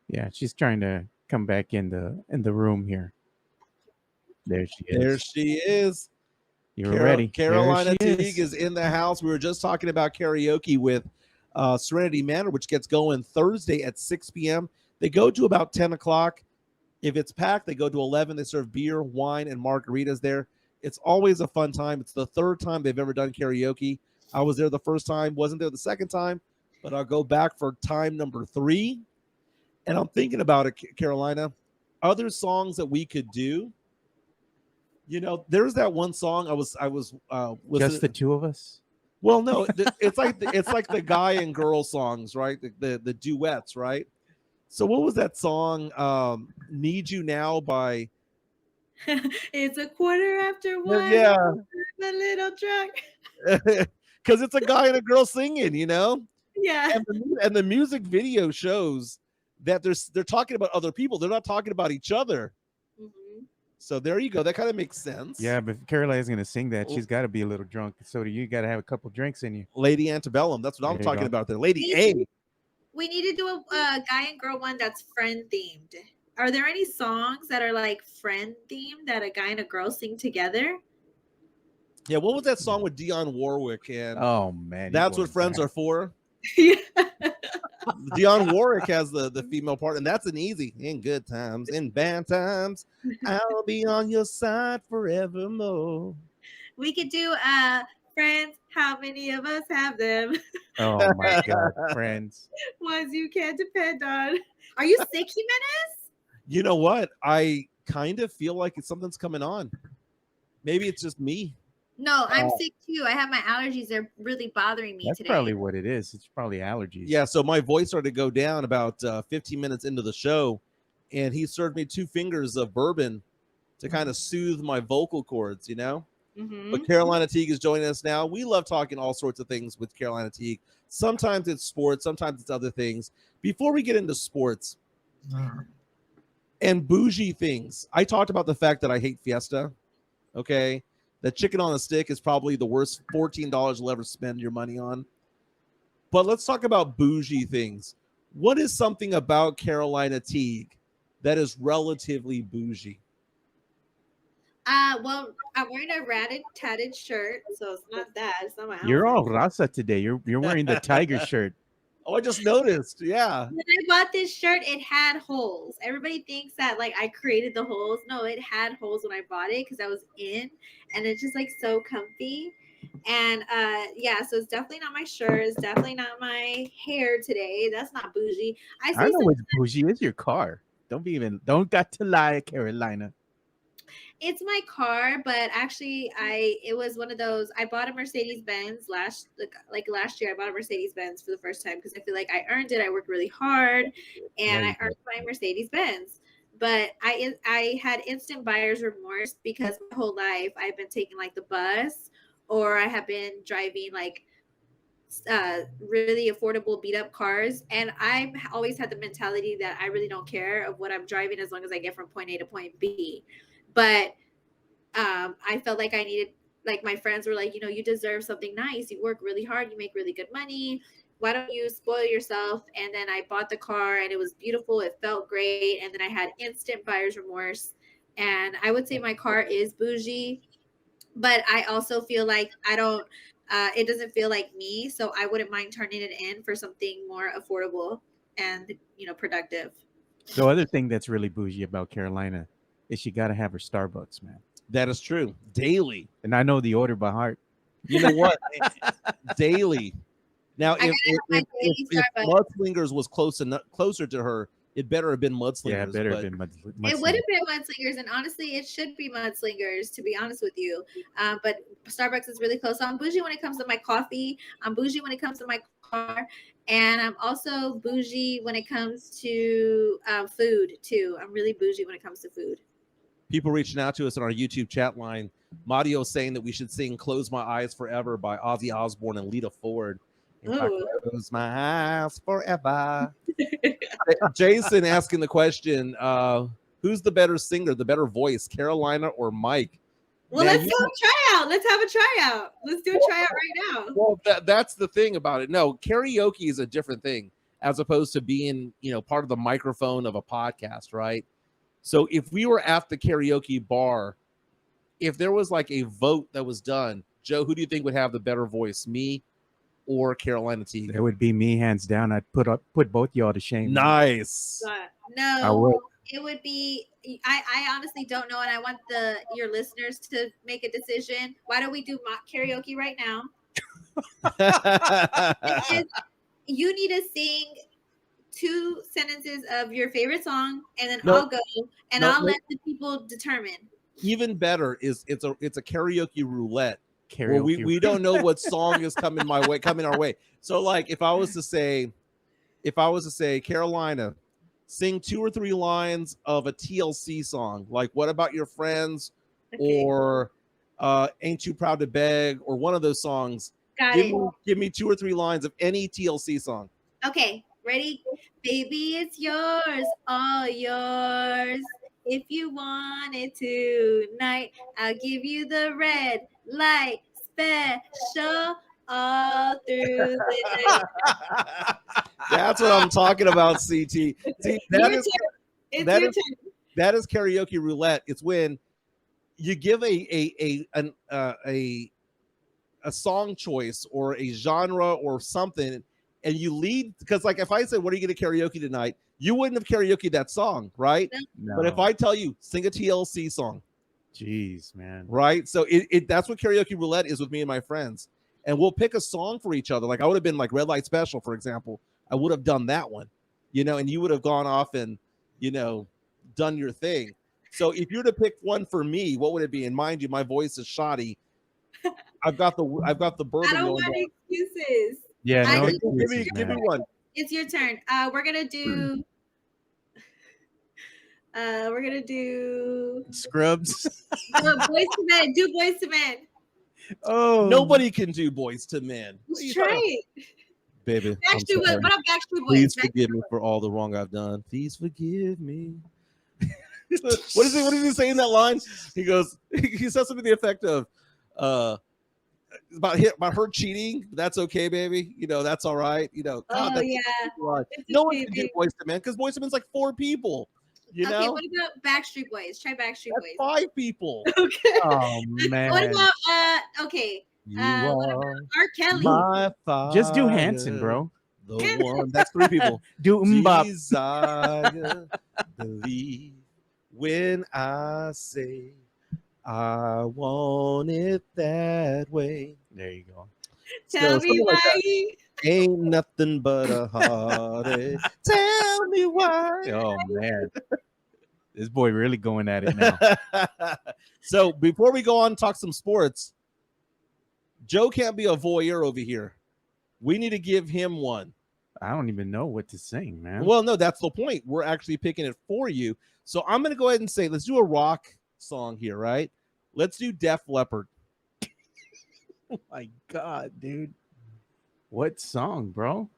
Yeah, she's trying to come back in the room here. There she is. You're ready. Carolina Teague is in the house. We were just talking about karaoke with Serenity Manor, which gets going Thursday at 6 p.m. They go to about 10 o'clock. If it's packed, they go to 11. They serve beer, wine, and margaritas there. It's always a fun time. It's the third time they've ever done karaoke. I was there the first time, wasn't there the second time, but I'll go back for time number 3. And I'm thinking about it, Carolina, other songs that we could do. You know, there's that one song I was just the two of us. Well, no, it's like the guy and girl songs, right? The duets, right? So what was that song? Need You Now by It's a quarter after one. Yeah, I'm a little drunk. because it's a guy and a girl singing, you know. Yeah. And the music video shows that they're talking about other people. They're not talking about each other. Hmm. So there you go. That kind of makes sense. Yeah, but if Caroline's gonna sing that, she's got to be a little drunk. So do you? Got to have a couple drinks in you. Lady Antebellum. That's what I'm There you talking go. about there. Lady We, A. we need to do a guy and girl one that's friend themed. Are there any songs that are like friend themed that a guy and a girl sing together? Yeah, what was that song with Dionne Warwick? And Oh man, you're that's what going friends back. are for. Yeah. Dionne Warwick has the female part, and that's an easy. In good times, in bad times, I'll be on your side forevermore. We could do friends. How many of us have them? Oh my God, friends. Ones you can't depend on. Are you sick, Jimenez? You know what? I kind of feel like something's coming on. Maybe it's just me. No, I'm sick too. I have my allergies. They're really bothering me That's today. probably what it is. It's probably allergies. Yeah, so my voice started to go down about 15 minutes into the show, and he served me 2 fingers of bourbon to kind of soothe my vocal cords, you know? Mm-hmm. But Carolina Teague is joining us now. We love talking all sorts of things with Carolina Teague. Sometimes it's sports, sometimes it's other things. Before we get into sports and bougie things, I talked about the fact that I hate Fiesta. Okay. The chicken on a stick is probably the worst $14 you'll ever spend your money on. But let's talk about bougie things. What is something about Carolina Teague that is relatively bougie? Well, I'm wearing a ratted, tatted shirt, so it's not that. It's not my outfit. You're all rasa today. You're wearing the tiger shirt. Oh, I just noticed. Yeah. When I bought this shirt, it had holes. Everybody thinks that like I created the holes. No, it had holes when I bought it because I was in, and it's just like so comfy. And yeah, so it's definitely not my shirt. It's definitely not my hair today. That's not bougie. I I say know some. what's bougie. It's your car. Don't got to lie, Carolina. It's my car, but actually, it was one of those. I bought a Mercedes Benz like last year. I bought a Mercedes Benz for the first time because I feel like I earned it. I worked really hard, and I earned my Mercedes Benz. But I had instant buyer's remorse because my whole life I've been taking like the bus, or I have been driving like really affordable beat up cars, and I've always had the mentality that I really don't care of what I'm driving as long as I get from point A to point B. But I felt like I needed, like my friends were like, you deserve something nice. You work really hard. You make really good money. Why don't you spoil yourself? And then I bought the car and it was beautiful. It felt great. And then I had instant buyer's remorse. And I would say my car is bougie, but I also feel like I don't, it doesn't feel like me. So I wouldn't mind turning it in for something more affordable and, productive. The other thing that's really bougie about Carolina is she got to have her Starbucks, man. That is true. Daily. And I know the order by heart. You know what? Daily. Now, I if gotta have my daily Starbucks. Mudslingers was closer to her, it better have been Mudslingers. Yeah, it better but have been It would have been Mudslingers, and honestly, it should be Mudslingers, to be honest with you. But Starbucks is really close. So I'm bougie when it comes to my coffee. I'm bougie when it comes to my car, and I'm also bougie when it comes to food too. I'm really bougie when it comes to food. people reaching out to us on our YouTube chat line. Mario saying that we should sing "Close My Eyes Forever" by Ozzy Osbourne and Lita Ford. If I close my eyes forever. Jason asking the question, who's the better singer, the better voice, Carolina or Mike? Well, let's do a tryout. Let's have a tryout. Let's do a tryout right now. Well, that's the thing about it. No, karaoke is a different thing as opposed to being, part of the microphone of a podcast, right? So if we were at the karaoke bar, if there was like a vote that was done, Joe, who do you think would have the better voice, me or Carolina Teague? It would be me, hands down. I'd put both y'all to shame. Nice. No, it would be. I honestly don't know, and I want your listeners to make a decision. Why don't we do mock karaoke right now? You need to sing 2 sentences of your favorite song, and then I'll go, and I'll let the people determine. Even better is it's a karaoke roulette. Where we don't know what song is coming our way. So like if I was to say Carolina, sing 2 or 3 lines of a TLC song, like "What About Your Friends" Okay. or "Ain't Too Proud to Beg" or one of those songs. Got it. Give me 2 or 3 lines of any TLC song. Okay, ready? Baby, it's yours, all yours. If you want it tonight, I'll give you the red light special all through the night. That's what I'm talking about, CT. See, Your turn. It's that your is turn. that is karaoke roulette. It's when you give a song choice or a genre or something, and you lead, because like if I said, "What are you going to karaoke tonight?" you wouldn't have karaoke that song, right? No. But if I tell you, sing a TLC song, jeez, man, right? So that's what karaoke roulette is with me and my friends, and we'll pick a song for each other. Like I would have been like Red Light Special, for example. I would have done that one, and you would have gone off and done your thing. So if you were to pick one for me, what would it be? And mind you, my voice is shoddy. I've got the bourbon. I don't want excuses. Yeah, no excuses, give me one. It's your turn. We're gonna do. We're gonna do Scrubs. Boys to Men. Do Boys to Men. Oh, nobody can do Boys to Men. Let's try it, baby. Backstreet Boys. What up, Backstreet Boys? Please forgive me for all the wrong I've done. Please forgive me. What is he say in that line? He goes. He says something to the effect of, about her cheating. That's okay, baby. That's all right. God, oh yeah. No one can do Boys to Men because Boys to Men's like 4 people. Okay, what about Backstreet Boys? Try Backstreet Boys. 5 people. Okay. Oh man. What about okay? What about R. Kelly? Just do Hanson, bro. The one. That's 3 people. Do Mbop. Desire, believe when I say I want it that way. There you go. Tell me why. Like ain't nothing but a heartache. Tell me why. Oh man, this boy really going at it now. So before we go on and talk some sports, Joe can't be a voyeur over here. We need to give him one. I don't even know what to sing, man. Well, no, that's the point. We're actually picking it for you. So I'm going to go ahead and say, let's do a rock song here, right? Let's do Def Leppard. Oh my God, dude. What song, bro?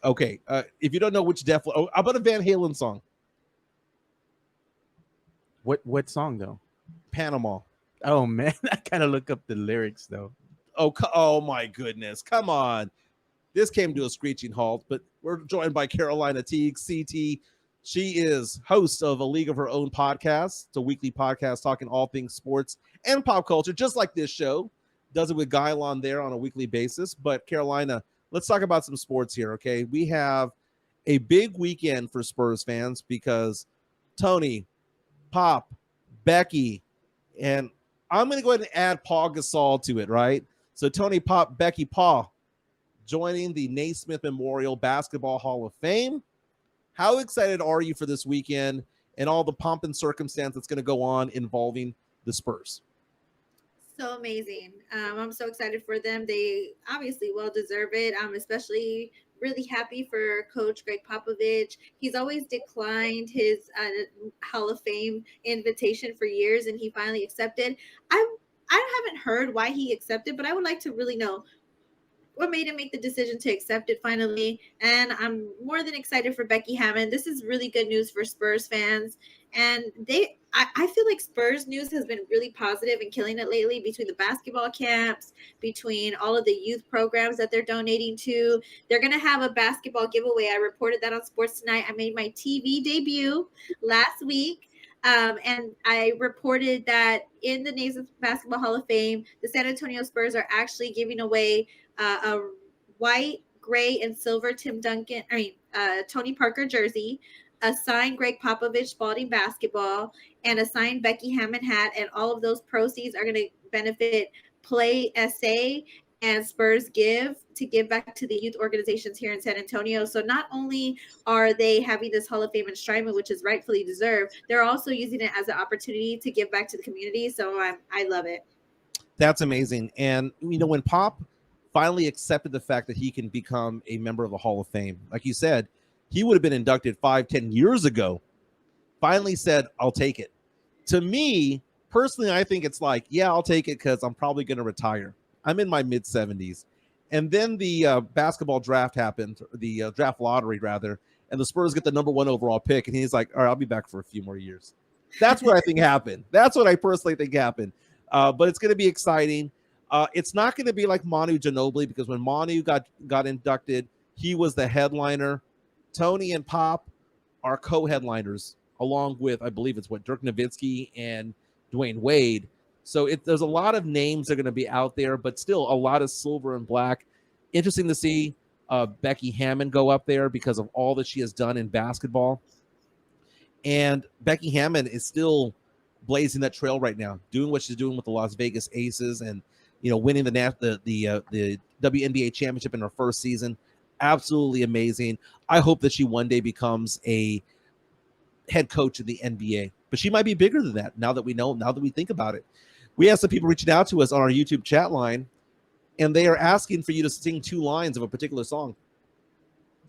Okay. If you don't know which how about a Van Halen song? What song, though? Panama. Oh, man. I got to look up the lyrics, though. Oh, my goodness. Come on. This came to a screeching halt, but we're joined by Carolina Teague, CT. She is host of A League of Her Own podcast. It's a weekly podcast talking all things sports and pop culture, just like this show. Does it with Guylon there on a weekly basis. But Carolina, let's talk about some sports here, okay? We have a big weekend for Spurs fans because Tony, Pop, Becky, and I'm going to go ahead and add Paul Gasol to it, right? So Tony, Pop, Becky, Paul joining the Naismith Memorial Basketball Hall of Fame. How excited are you for this weekend and all the pomp and circumstance that's going to go on involving the Spurs? So amazing. I'm so excited for them. They obviously well deserve it. I'm especially really happy for Coach Greg Popovich. He's always declined his Hall of Fame invitation for years, and he finally accepted. I haven't heard why he accepted, but I would like to really know what made him make the decision to accept it finally. And I'm more than excited for Becky Hammond. This is really good news for Spurs fans. And I feel like Spurs news has been really positive and killing it lately, between the basketball camps, between all of the youth programs that they're donating to. They're going to have a basketball giveaway. I reported that on Sports Tonight. I made my TV debut last week. And I reported that in the Naismith Basketball Hall of Fame, the San Antonio Spurs are actually giving away a white, gray, and silver Tony Parker jersey, a signed Greg Popovich Spalding basketball, and a signed Becky Hammond hat. And all of those proceeds are going to benefit Play SA and Spurs Give to give back to the youth organizations here in San Antonio. So not only are they having this Hall of Fame enshrinement, which is rightfully deserved, they're also using it as an opportunity to give back to the community. So I love it. That's amazing. And, when Pop finally accepted the fact that he can become a member of the Hall of Fame, like you said, He would have been inducted 5-10 years ago. Finally said, I'll take it. To me, personally, I think it's like, yeah, I'll take it because I'm probably going to retire. I'm in my mid-70s. And then the basketball draft happened, the draft lottery, rather, and the Spurs get the number 1 overall pick. And he's like, all right, I'll be back for a few more years. That's what I think happened. That's what I personally think happened. But it's going to be exciting. It's not going to be like Manu Ginobili, because when Manu got inducted, he was the headliner. Tony and Pop are co-headliners, along with, I believe it's Dirk Nowitzki and Dwayne Wade. So there's a lot of names that are going to be out there, but still a lot of silver and black. Interesting to see Becky Hammon go up there because of all that she has done in basketball. And Becky Hammon is still blazing that trail right now, doing what she's doing with the Las Vegas Aces, and winning the WNBA championship in her first season. Absolutely amazing. I hope that she one day becomes a head coach in the NBA, but she might be bigger than that. Now that we think about it, we have some people reaching out to us on our YouTube chat line, and they are asking for you to sing 2 lines of a particular song.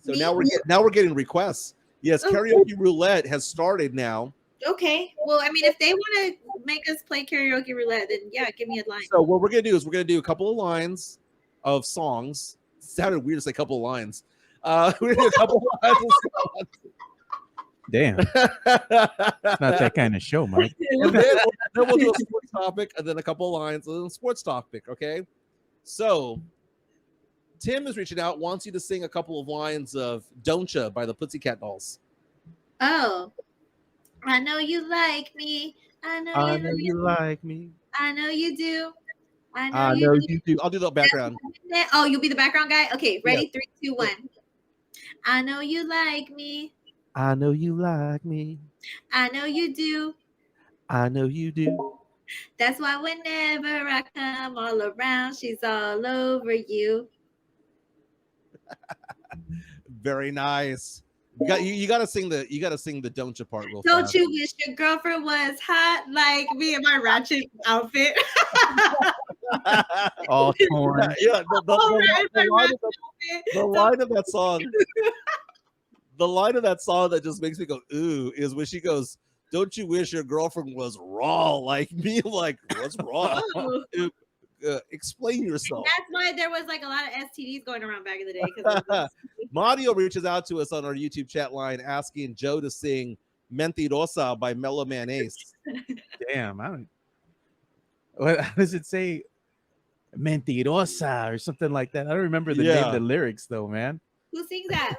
So now we're getting requests. Yes, karaoke roulette has started now. Okay. Well, I mean, if they want to make us play karaoke roulette, then yeah, give me a line. So what we're gonna do is we're gonna do a couple of lines of songs. It sounded weird to say a couple of lines. We're gonna do a couple of lines of songs. Damn. It's not that kind of show, Mike. And then we'll do a sports topic, and then a couple of lines, and then a sports topic, okay? So Tim is reaching out, wants you to sing a couple of lines of Don't Ya by the Pussycat Dolls. Oh. I know you like me. I know you like me. I know you do. I know you do. I'll do the background. Oh, you'll be the background guy? Okay, ready? Yeah. 3, 2, 1. I know you like me. I know you like me. I know you do. I know you do. That's why whenever I come all around, she's all over you. Very nice. You gotta sing the Don't Ya part real Don't fast. you wish your girlfriend was hot like me in my ratchet outfit? All torn. Yeah, the line of that song. The line of that song that just makes me go ooh is when she goes, "Don't you wish your girlfriend was raw like me?" Like, what's raw? Explain yourself. That's why there was like a lot of STDs going around back in the day. Mario reaches out to us on our YouTube chat line asking Joe to sing Mentirosa by Mellow Man Ace. Damn, how does it say? Mentirosa or something like that. I don't remember the name of the lyrics though, man. Who sings that?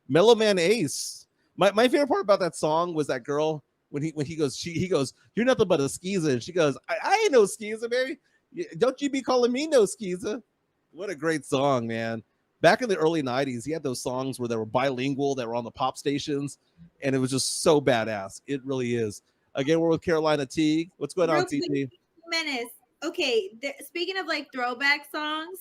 Mellow Man Ace. My favorite part about that song was that girl when he goes, "You're nothing but a skeezer," and she goes, I ain't no skeezer, baby. Don't you be calling me no skeezer. What a great song, man. Back in the early 90s, he had those songs where they were bilingual, that were on the pop stations, and it was just so badass. It really is. Again, we're with Carolina Teague. What's going on, TG? Jimenez. Okay, speaking of like throwback songs,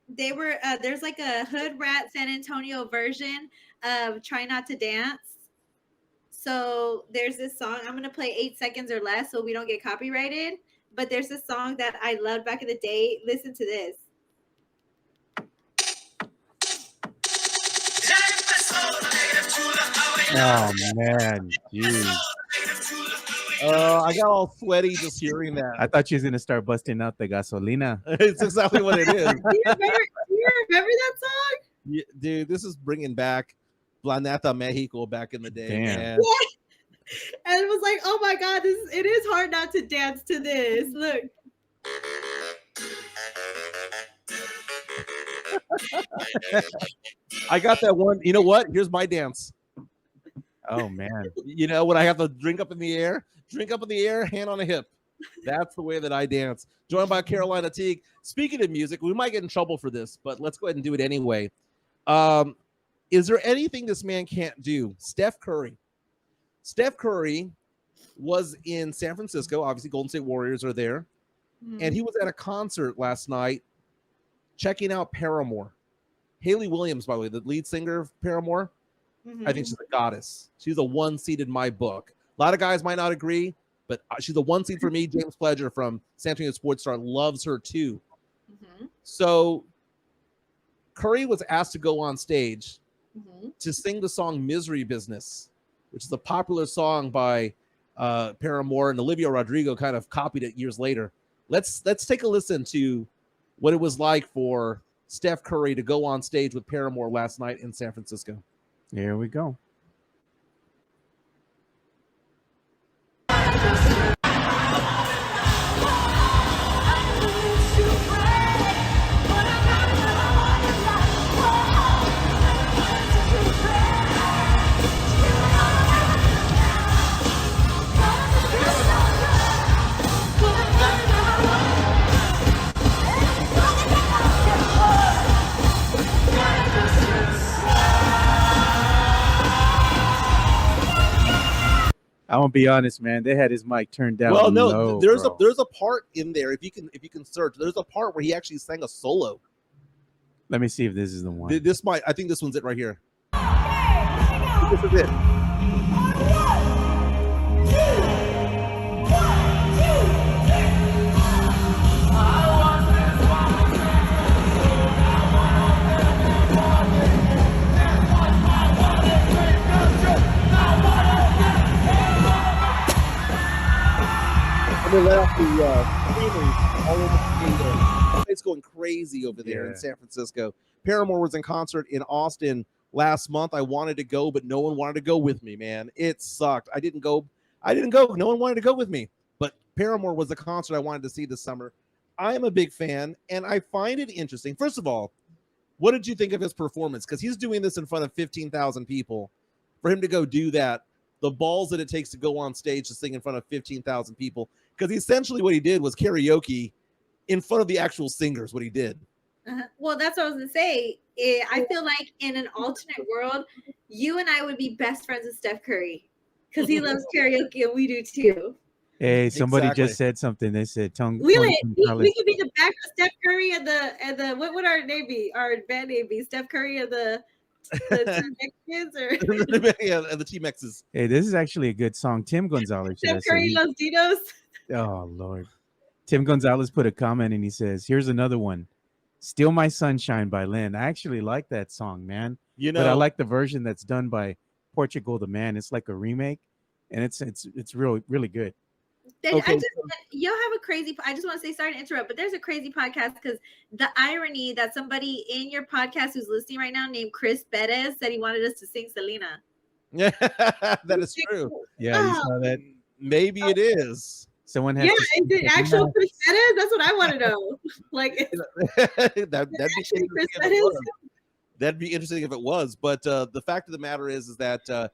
they were there's like a Hood Rat San Antonio version of Try Not to Dance. So there's this song. I'm gonna play 8 seconds or less so we don't get copyrighted. But there's a song that I loved back in the day. Listen to this. Oh man, jeez. I got all sweaty just hearing that. I thought you was gonna start busting out the gasolina. It's exactly what it is. Do you remember that song? Yeah, dude, this is bringing back Planeta Mexico back in the day. Damn. Man. Yeah. And it was like, oh my God, it is hard not to dance to this. Look. I got that one. You know what? Here's my dance. Oh man. You know, when I have to drink up in the air, hand on a hip. That's the way that I dance. Joined by Carolina Teague. Speaking of music, we might get in trouble for this, but let's go ahead and do it anyway. Is there anything this man can't do? Steph Curry. Steph Curry was in San Francisco. Obviously, Golden State Warriors are there. And he was at a concert last night checking out Paramore. Hayley Williams, by the way, the lead singer of Paramore. I think she's a goddess. She's a 1 seed in my book. A lot of guys might not agree, but she's a 1 seed for me. James Pledger from San Antonio Sports Star loves her too. So Curry was asked to go on stage Mhm. to sing the song Misery Business, which is a popular song by Paramore, and Olivia Rodrigo kind of copied it years later. Let's take a listen to what it was like for Steph Curry to go on stage with Paramore last night in San Francisco. Here we go. I'm gonna be honest, man. They had his mic turned down. Well, no, low, there's bro. a part in there if you can search. There's a part where he actually sang a solo. Let me see if this is the one. I think this one's it right here. This is it. And they let off the screamers all over the stadium. It's going crazy over there in San Francisco. Paramore was in concert in Austin last month. I wanted to go, but no one wanted to go with me, man. It sucked. I didn't go. No one wanted to go with me. But Paramore was the concert I wanted to see this summer. I am a big fan, and I find it interesting. First of all, what did you think of his performance? Because he's doing this in front of 15,000 people. For him to go do that, the balls that it takes to go on stage to sing in front of 15,000 people. Because essentially what he did was karaoke in front of the actual singers, what he did. Well, that's what I was going to say. I feel like in an alternate world, you and I would be best friends with Steph Curry because he loves karaoke and we do too. Hey, somebody just said something. They said tongue. We could be the back of Steph Curry and the what would our name be? Our band name be Steph Curry and the T-Mexes or the T-Mexes. Hey, this is actually a good song. Tim Gonzalez. Steph Curry loves Dinos. Oh Lord. Tim Gonzalez put a comment and he says, "Here's another one. Steal My Sunshine by Lynn." I actually like that song, man. You know, but I like the version that's done by Portugal the Man. It's like a remake, and it's really good. Okay. You'll have a crazy. I just want to say, sorry to interrupt, but there's a crazy podcast because the irony that somebody in your podcast who's listening right now named Chris Perez said he wanted us to sing Selena. Yeah, that is true. Yeah, you saw that. Maybe it is. Someone has. Yeah, is it actual Chris Perez? That's what I want to know. Like, that'd be interesting if it was. But the fact of the matter is that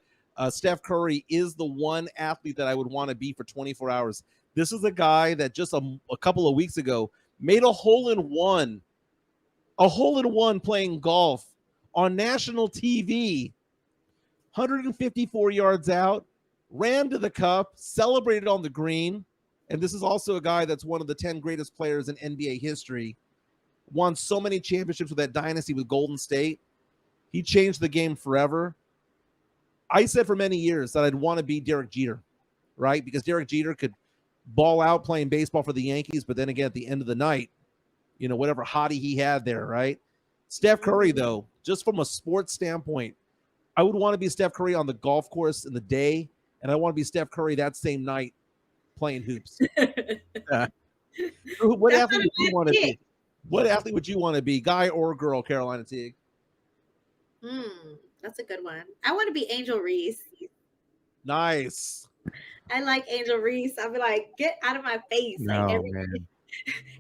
Steph Curry is the one athlete that I would want to be for 24 hours. This is a guy that just a couple of weeks ago made a hole-in-one playing golf on national TV, 154 yards out, ran to the cup, celebrated on the green. And this is also a guy that's one of the 10 greatest players in NBA history, won so many championships with that dynasty with Golden State. He changed the game forever. I said for many years that I'd want to be Derek Jeter, right? Because Derek Jeter could ball out playing baseball for the Yankees, but then again, at the end of the night, you know, whatever hottie he had there, right? Steph Curry, though, just from a sports standpoint, I would want to be Steph Curry on the golf course in the day, and I want to be Steph Curry that same night playing hoops. What athlete would you want to be? What athlete would you want to be, guy or girl, Carolina Teague? That's a good one. I want to be Angel Reese. Nice. I like Angel Reese. I'll be like, get out of my face. No, like man.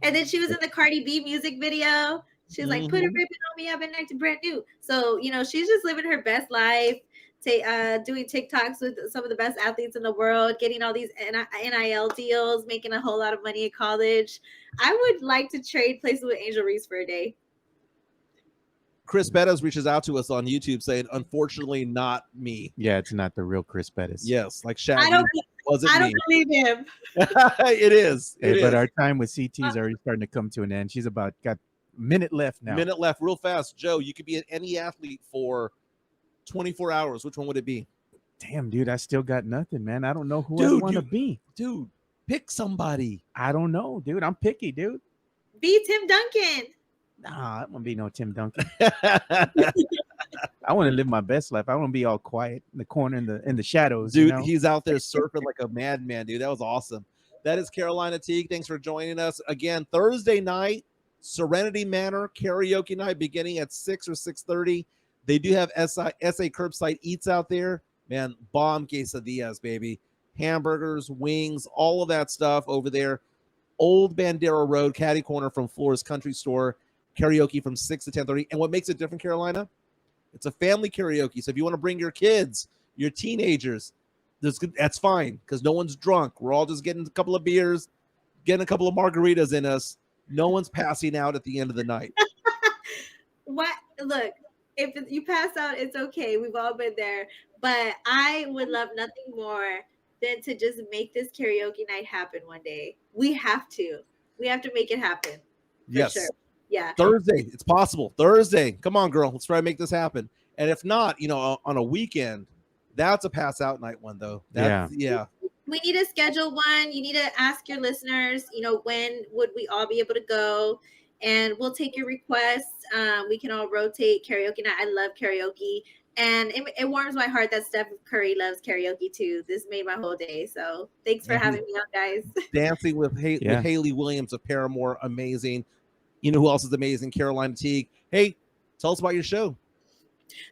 And then she was in the Cardi B music video. She was like, put a ribbon on me. I've been acting brand new. So, you know, she's just living her best life, doing TikToks with some of the best athletes in the world, getting all these NIL deals, making a whole lot of money in college. I would like to trade places with Angel Reese for a day. Chris Bettis reaches out to us on YouTube saying, unfortunately, not me. Yeah, it's not the real Chris Bettis. Yes, like Shaggy. I don't believe him. It is. But our time with CT is already starting to come to an end. She's got a minute left now. Minute left, real fast. Joe, you could be any athlete for 24 hours. Which one would it be? Damn, dude, I still got nothing, man. I don't know who I want to be. Nah, I'm gonna be no Tim Duncan. I want to live my best life. I want to be all quiet in the corner in the shadows. Dude, you know? he's out there surfing like a madman, dude. That was awesome. That is Carolina Teague. Thanks for joining us again. Thursday night, Serenity Manor karaoke night beginning at 6 or 6:30. They do have SA Curbside Eats out there. Man, bomb quesadillas, baby. Hamburgers, wings, all of that stuff over there. Old Bandera Road, Caddy Corner from Flores Country Store. Karaoke from 6 to 10:30. And what makes it different, Carolina? It's a family karaoke. So if you want to bring your kids, your teenagers, that's fine because no one's drunk. We're all just getting a couple of beers, getting a couple of margaritas in us. No one's passing out at the end of the night. What? Look, if you pass out, it's okay. We've all been there. But I would love nothing more than to just make this karaoke night happen one day. We have to. We have to make it happen. Yes. Sure. Yeah. Thursday. It's possible. Thursday. Come on, girl. Let's try to make this happen. And if not, on a weekend, that's a pass out night one, though. Yeah. We need to schedule one. You need to ask your listeners, when would we all be able to go? And we'll take your requests. We can all rotate karaoke night. I love karaoke. And it warms my heart that Steph Curry loves karaoke too. This made my whole day. So thanks for having me on, guys. Dancing with Haley Williams of Paramore. Amazing. You know who else is amazing? Carolina Teague. Hey, tell us about your show.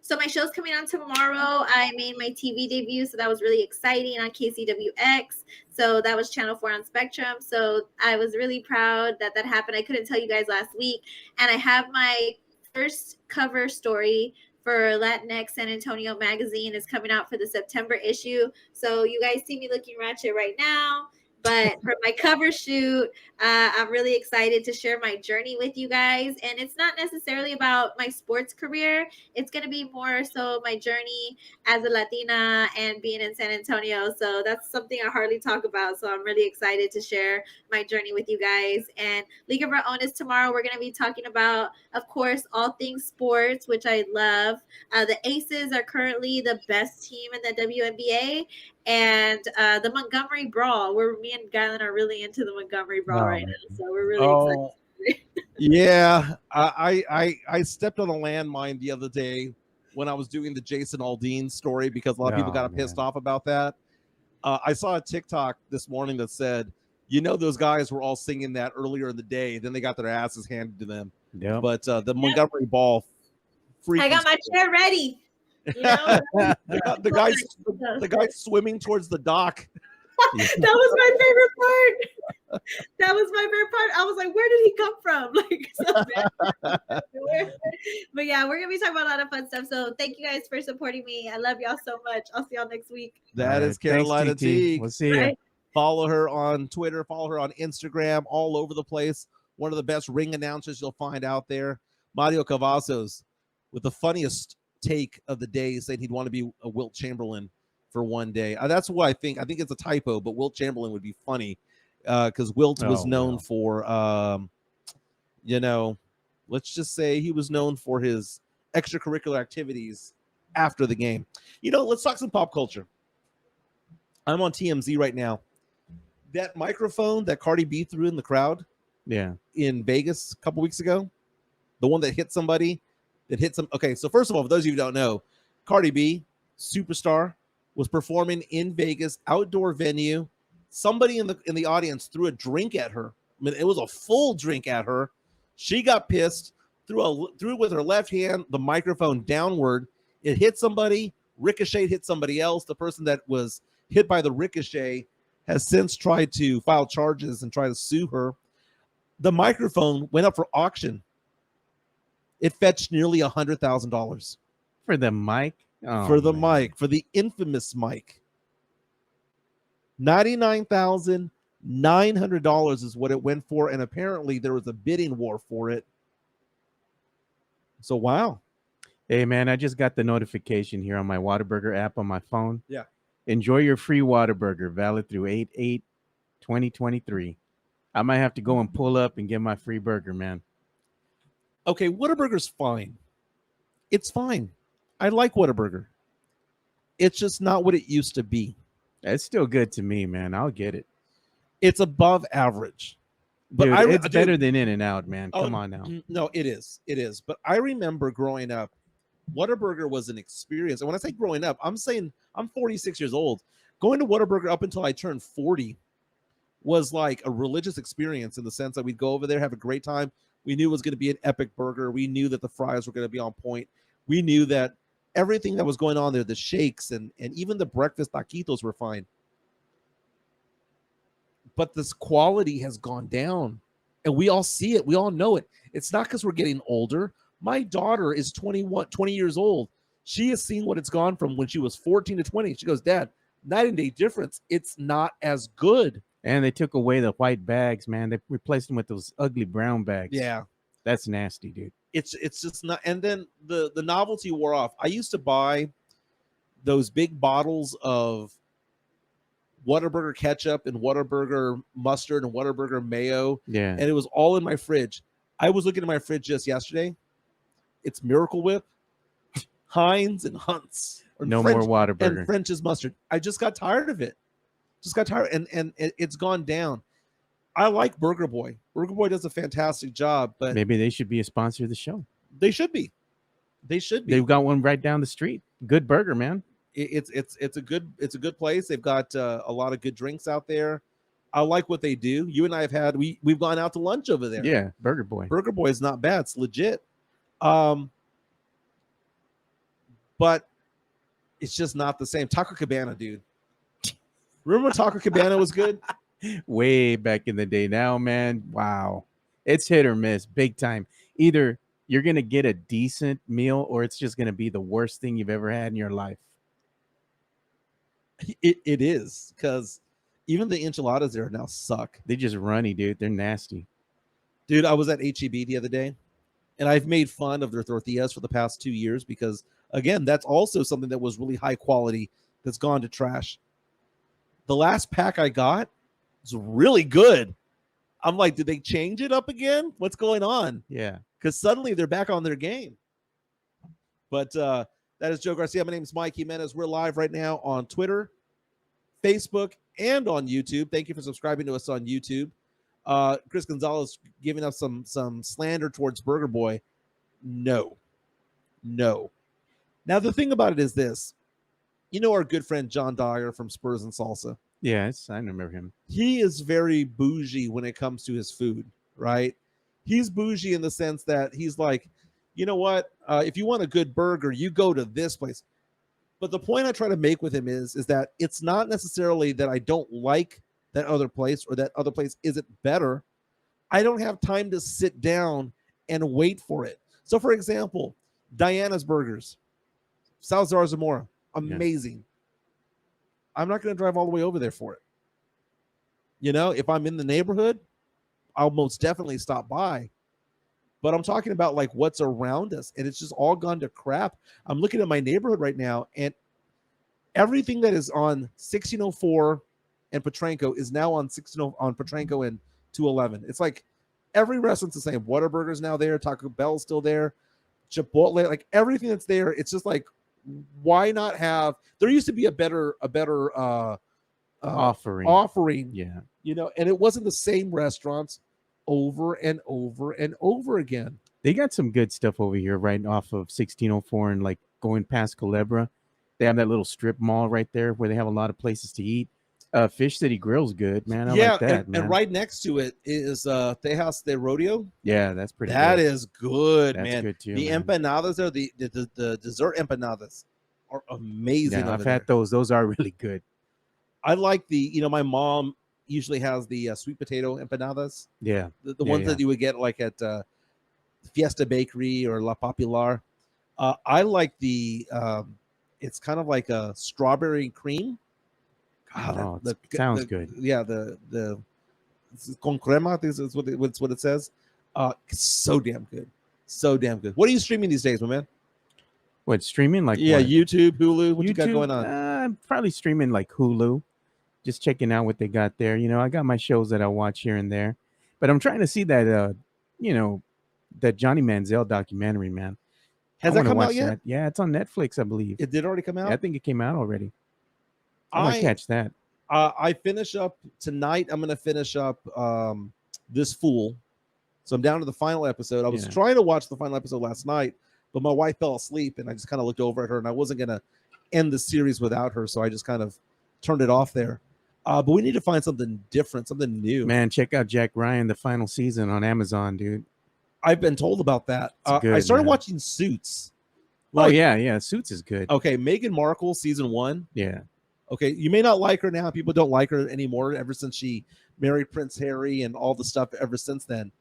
So my show's coming on tomorrow. I made my TV debut, so that was really exciting on KCWX. So that was Channel 4 on Spectrum. So I was really proud that happened. I couldn't tell you guys last week. And I have my first cover story for Latinx San Antonio magazine is coming out for the September issue. So you guys see me looking ratchet right now. But for my cover shoot, I'm really excited to share my journey with you guys. And it's not necessarily about my sports career. It's going to be more so my journey as a Latina and being in San Antonio. So that's something I hardly talk about. So I'm really excited to share my journey with you guys. And League of Our Own is tomorrow. We're going to be talking about, of course, all things sports, which I love. The Aces are currently the best team in the WNBA. And the Montgomery Brawl, where me and Guylan are really into the Montgomery Brawl right now. So we're really excited. Yeah. I stepped on a landmine the other day when I was doing the Jason Aldean story because a lot of people got pissed off about that. I saw a TikTok this morning that said, those guys were all singing that earlier in the day. Then they got their asses handed to them. Yeah. But the Montgomery Ball. I got my chair ready. The guy swimming towards the dock. That was my favorite part. That was my favorite part. I was like, where did he come from? But yeah, we're gonna be talking about a lot of fun stuff. So thank you guys for supporting me. I love y'all so much. I'll see y'all next week. That is Carolina Teague. We'll see you. Follow her on Twitter, follow her on Instagram, all over the place. One of the best ring announcers you'll find out there. Mario Cavazos with the funniest take of the day, saying he'd want to be a Wilt Chamberlain for one day. That's what I think. I think it's a typo, but Wilt Chamberlain would be funny because Wilt was known for, let's just say he was known for his extracurricular activities after the game. Let's talk some pop culture. I'm on TMZ right now. That microphone that Cardi B threw in the crowd, in Vegas a couple weeks ago, the one that hit somebody. Okay, so first of all, for those of you who don't know, Cardi B, superstar, was performing in Vegas, outdoor venue. Somebody in the audience threw a drink at her. I mean, it was a full drink at her. She got pissed, threw with her left hand the microphone downward. It hit somebody, ricochet hit somebody else. The person that was hit by the ricochet has since tried to file charges and try to sue her. The microphone went up for auction. It fetched nearly $100,000 for the mic. For the infamous mic. $99,900 is what it went for, and apparently there was a bidding war for it. So wow. Hey man, I just got the notification here on my Whataburger app on my phone. Yeah. Enjoy your free Whataburger, valid through 8/8/2023. I might have to go and pull up and get my free burger, man. Okay, Whataburger's fine. It's fine. I like Whataburger. It's just not what it used to be. It's still good to me, man. I'll get it. It's above average. But Dude, it's dude, better than In-N-Out, man. oh, Come on now. no, it is. It is. But I remember growing up, Whataburger was an experience. And when I say growing up, I'm saying I'm 46 years old. Going to Whataburger up until I turned 40 was like a religious experience in the sense that we'd go over there, have a great time. We knew it was going to be an epic burger. We knew that the fries were going to be on point. We knew that everything that was going on there, the shakes and even the breakfast taquitos were fine. But this quality has gone down. And we all see it. We all know it. It's not because we're getting older. My daughter is 20 years old. She has seen what it's gone from when she was 14 to 20. She goes, Dad, night and day difference. It's not as good. And they took away the white bags, man. They replaced them with those ugly brown bags. Yeah. That's nasty, dude. It's just not. And then the novelty wore off. I used to buy those big bottles of Whataburger ketchup and Whataburger mustard and Whataburger mayo. Yeah. And it was all in my fridge. I was looking at my fridge just yesterday. It's Miracle Whip, Heinz, and Hunt's. No more Whataburger. And French's mustard. I just got tired of it. And it's gone down. I like Burger Boy. Burger Boy does a fantastic job, but maybe they should be a sponsor of the show. They should be. They've got one right down the street. Good burger, man. It's a good place. They've got a lot of good drinks out there. I like what they do. You and I have had we've gone out to lunch over there. Yeah, Burger Boy. Burger Boy is not bad. It's legit. But it's just not the same. Taco Cabana, dude. Remember when Taco Cabana was good? Way back in the day. Now, man, wow. It's hit or miss, big time. Either you're going to get a decent meal or it's just going to be the worst thing you've ever had in your life. It is, because even the enchiladas there now suck. They just runny, dude. They're nasty. Dude, I was at HEB the other day, and I've made fun of their tortillas for the past 2 years because, again, that's also something that was really high quality that's gone to trash. The last pack I got was really good. I'm like, did they change it up again? What's going on? Yeah. Because suddenly they're back on their game. But that is Joe Garcia. My name is Mike Jimenez. We're live right now on Twitter, Facebook, and on YouTube. Thank you for subscribing to us on YouTube. Chris Gonzalez giving us some slander towards Burger Boy. No. Now, the thing about it is this. You know our good friend John Dyer from Spurs and Salsa? Yes, I remember him. He is very bougie when it comes to his food, right? He's bougie in the sense that he's like, you know what? If you want a good burger, you go to this place. But the point I try to make with him is that it's not necessarily that I don't like that other place or that other place isn't better. I don't have time to sit down and wait for it. So, for example, Diana's Burgers, South Zarzamora, amazing. Yeah. I'm not going to drive all the way over there for it. You know, if I'm in the neighborhood, I'll most definitely stop by. But I'm talking about like what's around us, and it's just all gone to crap. I'm looking at my neighborhood right now, and everything that is on 1604 and Petranco is now on Petranco and 211. It's like every restaurant's the same. Whataburger's now there. Taco Bell's still there. Chipotle, like everything that's there. It's just like, why not have? There used to be a better offering. Yeah, you know, and it wasn't the same restaurants over and over and over again. They got some good stuff over here, right off of 1604 and like going past Culebra. They have that little strip mall right there where they have a lot of places to eat. Fish City Grill's good, man. I like that, and right next to it is Tejas de Rodeo. Yeah, that's pretty. That good. is good, that's man. Good too, the man. empanadas are the dessert empanadas are amazing. Yeah, I've had those. Those are really good. I like my mom usually has the sweet potato empanadas. Yeah, the ones that you would get like at Fiesta Bakery or La Popular. I like the it's kind of like a strawberry cream. God, sounds good. Yeah, the con crema is what it says. So damn good. What are you streaming these days, my man? What, streaming? Like, yeah, what? YouTube, Hulu. What you got going on? I'm probably streaming like Hulu, just checking out what they got there. You know, I got my shows that I watch here and there, but I'm trying to see that that Johnny Manziel documentary, man. Has that come out yet? That. Yeah, it's on Netflix, I believe. It did already come out? Yeah, I think it came out already. I want to catch that. I finish up tonight. I'm going to finish up this fool. So I'm down to the final episode. I was trying to watch the final episode last night, but my wife fell asleep, and I just kind of looked over at her, and I wasn't going to end the series without her, so I just kind of turned it off there. But we need to find something different, something new. Man, check out Jack Ryan, the final season on Amazon, dude. I've been told about that. Good, I started watching Suits. Yeah. Suits is good. Okay, Meghan Markle, season 1. Yeah. Okay, you may not like her now. People don't like her anymore ever since she married Prince Harry and all the stuff ever since then.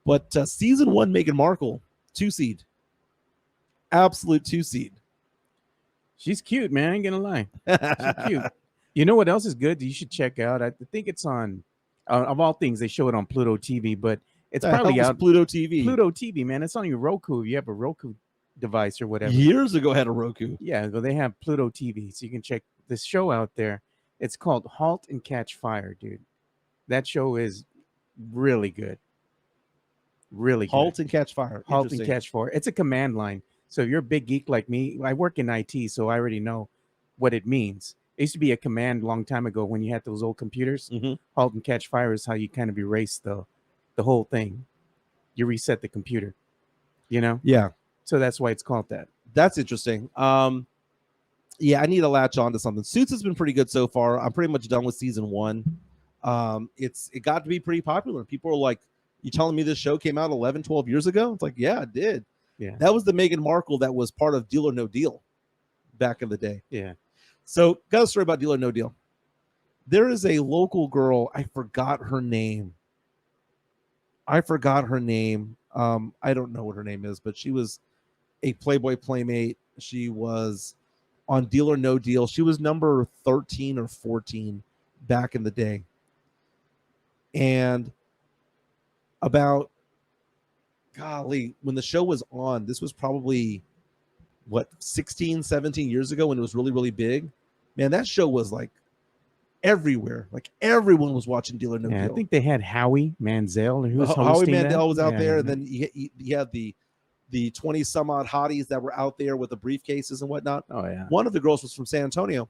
But season 1, Meghan Markle, 2 seed. Absolute 2 seed. She's cute, man. I ain't gonna lie. She's cute. You know what else is good that you should check out? I think it's on, of all things, they show it on Pluto TV, but it's probably out. Pluto TV. Pluto TV, man. It's on your Roku. If you have a Roku device or whatever. Years ago, I had a Roku. Yeah, well, they have Pluto TV, so you can check this show out there. It's called Halt and Catch Fire, dude. That show is really good. Really good. Halt and Catch Fire. Halt and Catch Fire. It's a command line. So if you're a big geek like me, I work in IT, so I already know what it means. It used to be a command a long time ago when you had those old computers. Mm-hmm. Halt and Catch Fire is how you kind of erase the whole thing. You reset the computer, you know? Yeah. So that's why it's called that. That's interesting. Yeah, I need to latch on to something. Suits has been pretty good so far. I'm pretty much done with season 1. It got to be pretty popular. People are like, you telling me this show came out 11, 12 years ago? It's like, yeah, it did. Yeah. That was the Meghan Markle that was part of Deal or No Deal back in the day. Yeah. So, got a story about Deal or No Deal. There is a local girl. I forgot her name. I don't know what her name is, but she was a Playboy Playmate. She was on Deal or No Deal. She was number 13 or 14 back in the day. And about, golly, when the show was on, this was probably, 16, 17 years ago when it was really, really big. Man, that show was like everywhere. Like everyone was watching Deal or No Deal. I think they had Howie Mandel. Who was Howie Mandel that? was out there. And then you had the 20 some odd hotties that were out there with the briefcases and whatnot. Oh, yeah. One of the girls was from San Antonio.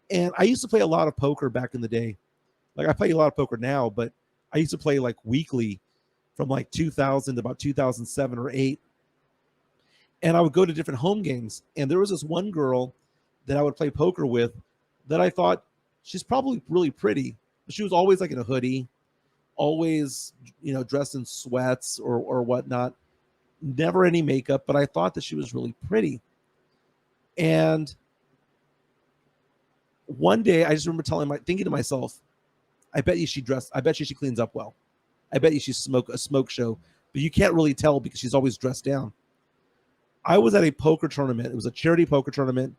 And I used to play a lot of poker back in the day. Like I play a lot of poker now, but I used to play like weekly from like 2000 to about 2007 or 8. And I would go to different home games. And there was this one girl that I would play poker with that I thought she's probably really pretty. She was always like in a hoodie, always, dressed in sweats or whatnot. Never any makeup, but I thought that she was really pretty. And one day I just remember thinking to myself, I bet you she cleans up well. I bet you she's a smoke show, but you can't really tell because she's always dressed down. I was at a poker tournament. It was a charity poker tournament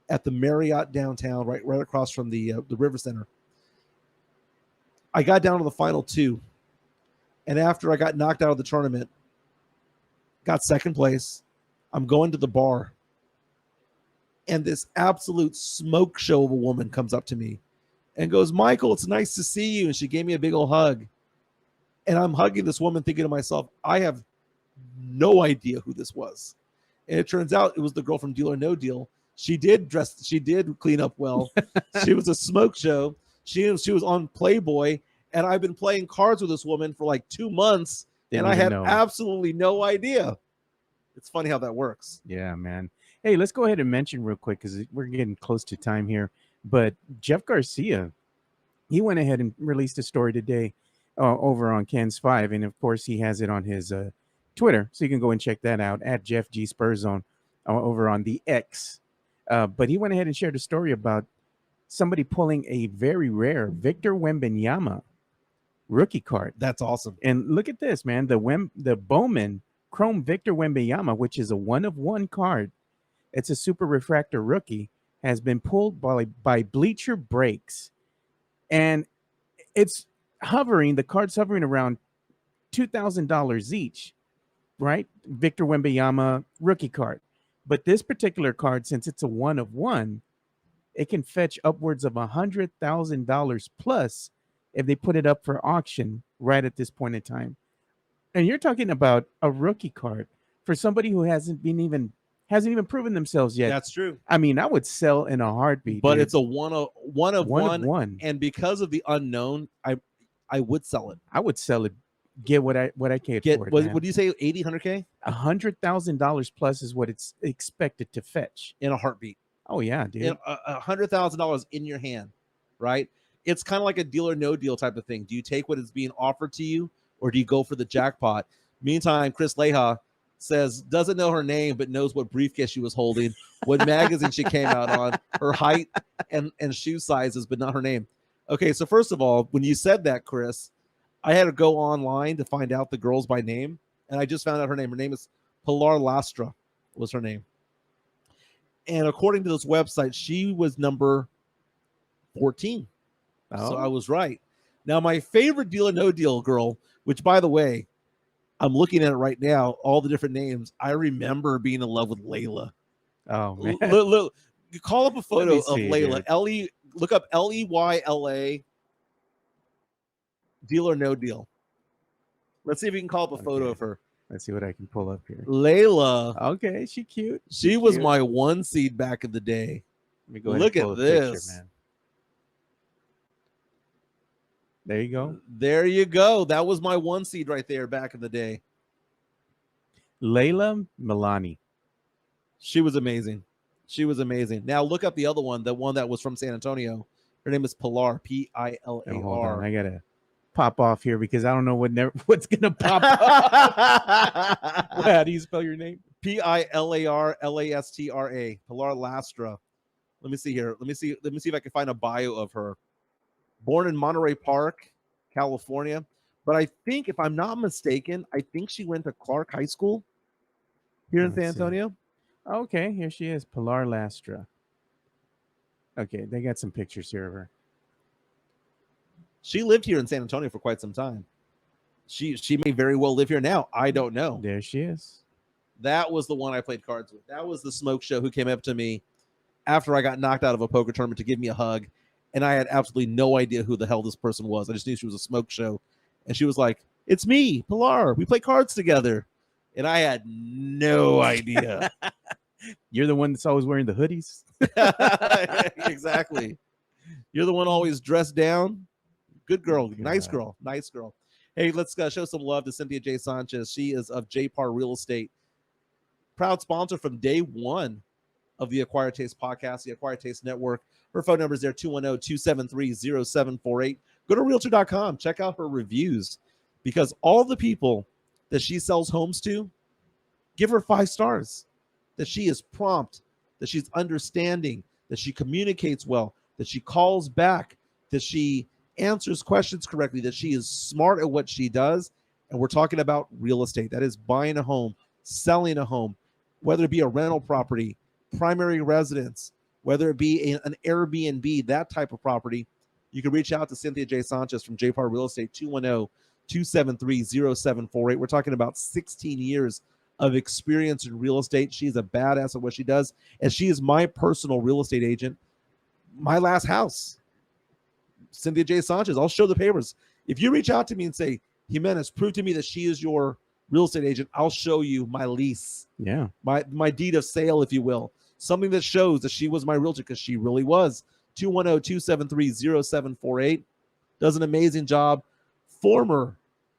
at the Marriott downtown, right across from the River Center. I got down to the final 2. And after I got knocked out of the tournament, got second place, I'm going to the bar. And this absolute smoke show of a woman comes up to me and goes, "Michael, it's nice to see you." And she gave me a big old hug. And I'm hugging this woman thinking to myself, I have no idea who this was. And it turns out it was the girl from Deal or No Deal. She did clean up well. She was a smoke show. She was on Playboy. And I've been playing cards with this woman for like 2 months. And I had absolutely no idea. It's funny how that works. Yeah, man. Hey, let's go ahead and mention real quick because we're getting close to time here. But Jeff Garcia, he went ahead and released a story today over on Ken's 5. And, of course, he has it on his Twitter. So you can go and check that out at Jeff G Spurzone over on the X. But he went ahead and shared a story about somebody pulling a very rare Victor Wembanyama rookie card. That's awesome. And look at this, man. The Bowman Chrome Victor Wembanyama, which is a 1-of-1 card. It's a super refractor rookie, has been pulled by Bleacher Breaks. And it's the card's hovering around $2,000 each, right? Victor Wembanyama rookie card. But this particular card, since it's a 1-of-1, it can fetch upwards of $100,000 plus if they put it up for auction right at this point in time. And you're talking about a rookie card for somebody who hasn't even proven themselves yet. That's true. I mean, I would sell in a heartbeat. But dude. it's a one of one. And because of the unknown, I I would sell it. I would sell it. Get what I cared Get for it. what do you say? 80, 100K? $100,000 plus is what it's expected to fetch In a heartbeat. Oh yeah, dude. In $100,000 in your hand, right? It's kind of like a deal or no deal type of thing. Do you take what is being offered to you, or do you go for the jackpot? Meantime, Chris Leha says doesn't know her name but knows what briefcase she was holding, what magazine she came out on, her height and shoe sizes, but not her name. Okay, so first of all, when you said that, Chris, I had to go online to find out the girls by name, and I just found out her name. Her name is Pilar Lastra, was her name. And according to this website, she was number 14. Oh. So I was right. Now, my favorite Deal or No Deal girl, which, by the way, I'm looking at it right now, all the different names. I remember being in love with Layla. Oh, man. Look, you call up a photo of Layla. Dude. Look up Leyla, Deal or No Deal. Let's see if we can call up a photo of her. Let's see what I can pull up here. Layla. Okay, she cute. She was my one seed back in the day. Let me go Look at this. Picture, man. There you go. There you go. That was my one seed right there back in the day. Layla Milani. She was amazing. She was amazing. Now look up the other one, the one that was from San Antonio. Her name is Pilar, Pilar. Oh, hold on. I got to pop off here because I don't know what's going to pop up. How do you spell your name? Pilar Lastra. Pilar Lastra. Let me see here. Let me see if I can find a bio of her. Born in Monterey Park, California. But I think, if I'm not mistaken, I think she went to Clark High School here in San Antonio. Okay, here she is, Pilar Lastra. Okay, they got some pictures here of her. She lived here in San Antonio for quite some time. She may very well live here now. I don't know. There she is. That was the one I played cards with. That was the smoke show who came up to me after I got knocked out of a poker tournament to give me a hug. And I had absolutely no idea who the hell this person was. I just knew she was a smoke show. And she was like, "It's me, Pilar. We play cards together." And I had no idea. You're the one that's always wearing the hoodies? Exactly. You're the one always dressed down. Good girl. Nice girl. Nice girl. Hey, let's show some love to Cynthia J. Sanchez. She is of J. Parr Real Estate. Proud sponsor from day one of the Acquired Taste podcast, the Acquired Taste Network. Her phone number is there, 210-273-0748. Go to Realtor.com. Check out her reviews, because all the people that she sells homes to give her 5 stars, that she is prompt, that she's understanding, that she communicates well, that she calls back, that she answers questions correctly, that she is smart at what she does. And we're talking about real estate. That is buying a home, selling a home, whether it be a rental property, primary residence, whether it be an Airbnb, that type of property. You can reach out to Cynthia J. Sanchez from J. Parr Real Estate, 210-273-0748. We're talking about 16 years of experience in real estate. She's a badass at what she does, and she is my personal real estate agent. My last house, Cynthia J. Sanchez. I'll show the papers. If you reach out to me and say, "Jimenez, prove to me that she is your real estate agent," I'll show you my lease. Yeah. My deed of sale, if you will. Something that shows that she was my realtor, because she really was. 210-273-0748. Does an amazing job. Former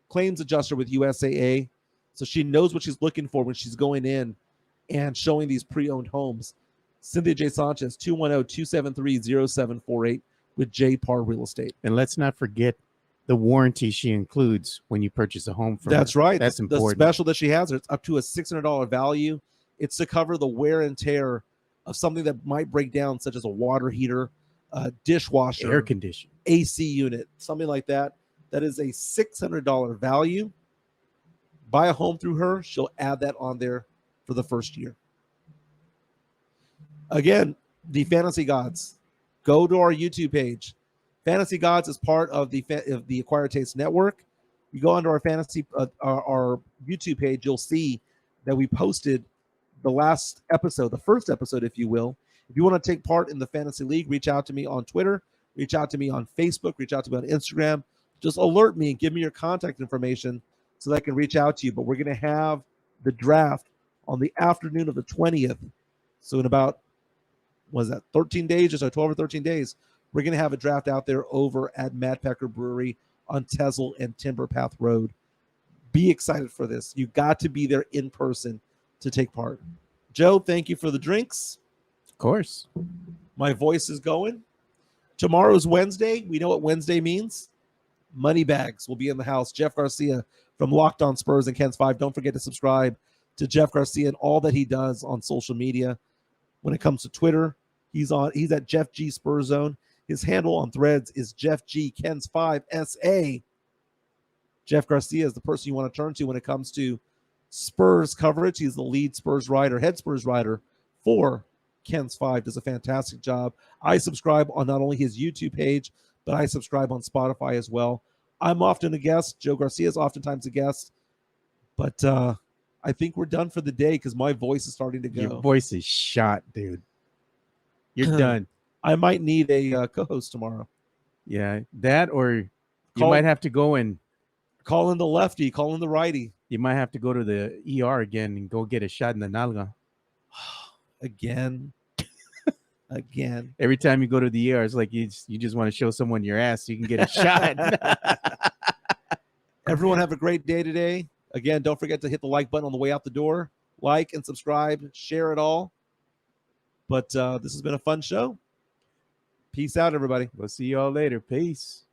claims adjuster with USAA. So she knows what she's looking for when she's going in and showing these pre-owned homes. Cynthia J. Sanchez, 210-273-0748 with J. Parr Real Estate. And let's not forget the warranty she includes when you purchase a home from That's her. right. That's important. The special that she has, it's up to a $600 value. It's to cover the wear and tear of something that might break down, such as a water heater, a dishwasher, air conditioner, AC unit, something like that. That is a $600 value. Buy a home through her. She'll add that on there for the first year. Again, the Fantasy Gods. Go to our YouTube page. Fantasy Gods is part of the Acquired Taste Network. You go onto our our YouTube page, you'll see that we posted the last episode, the first episode, if you will. If you want to take part in the Fantasy League, reach out to me on Twitter, reach out to me on Facebook, reach out to me on Instagram. Just alert me and give me your contact information so that I can reach out to you. But we're going to have the draft on the afternoon of the 20th. So in about, 13 days or so, 12 or 13 days, we're going to have a draft out there over at Matt Pecker Brewery on Tezel and Timber Path Road. Be excited for this. You got to be there in person to take part. Joe, thank you for the drinks. Of course. My voice is going. Tomorrow's Wednesday. We know what Wednesday means. Money bags will be in the house. Jeff Garcia from Locked On Spurs and Ken's 5. Don't forget to subscribe to Jeff Garcia and all that he does on social media. When it comes to Twitter, he's at Jeff G Spurs Zone. His handle on Threads is Jeff G Ken's 5 SA. Jeff Garcia is the person you want to turn to when it comes to Spurs coverage. He's the lead Spurs writer, head Spurs writer for Ken's 5. Does a fantastic job. I subscribe on not only his YouTube page, but I subscribe on Spotify as well. I'm often a guest. Joe Garcia is oftentimes a guest. But I think we're done for the day because my voice is starting to go. Your voice is shot, dude. You're done. I might need a co-host tomorrow. Yeah, that or you might have to go and call in the lefty, call in the righty. You might have to go to the ER again and go get a shot in the nalga. Again. Again. Every time you go to the ER, it's like you just want to show someone your ass so you can get a shot. Everyone have a great day today. Again, don't forget to hit the like button on the way out the door. Like and subscribe. Share it all. But this has been a fun show. Peace out, everybody. We'll see you all later. Peace.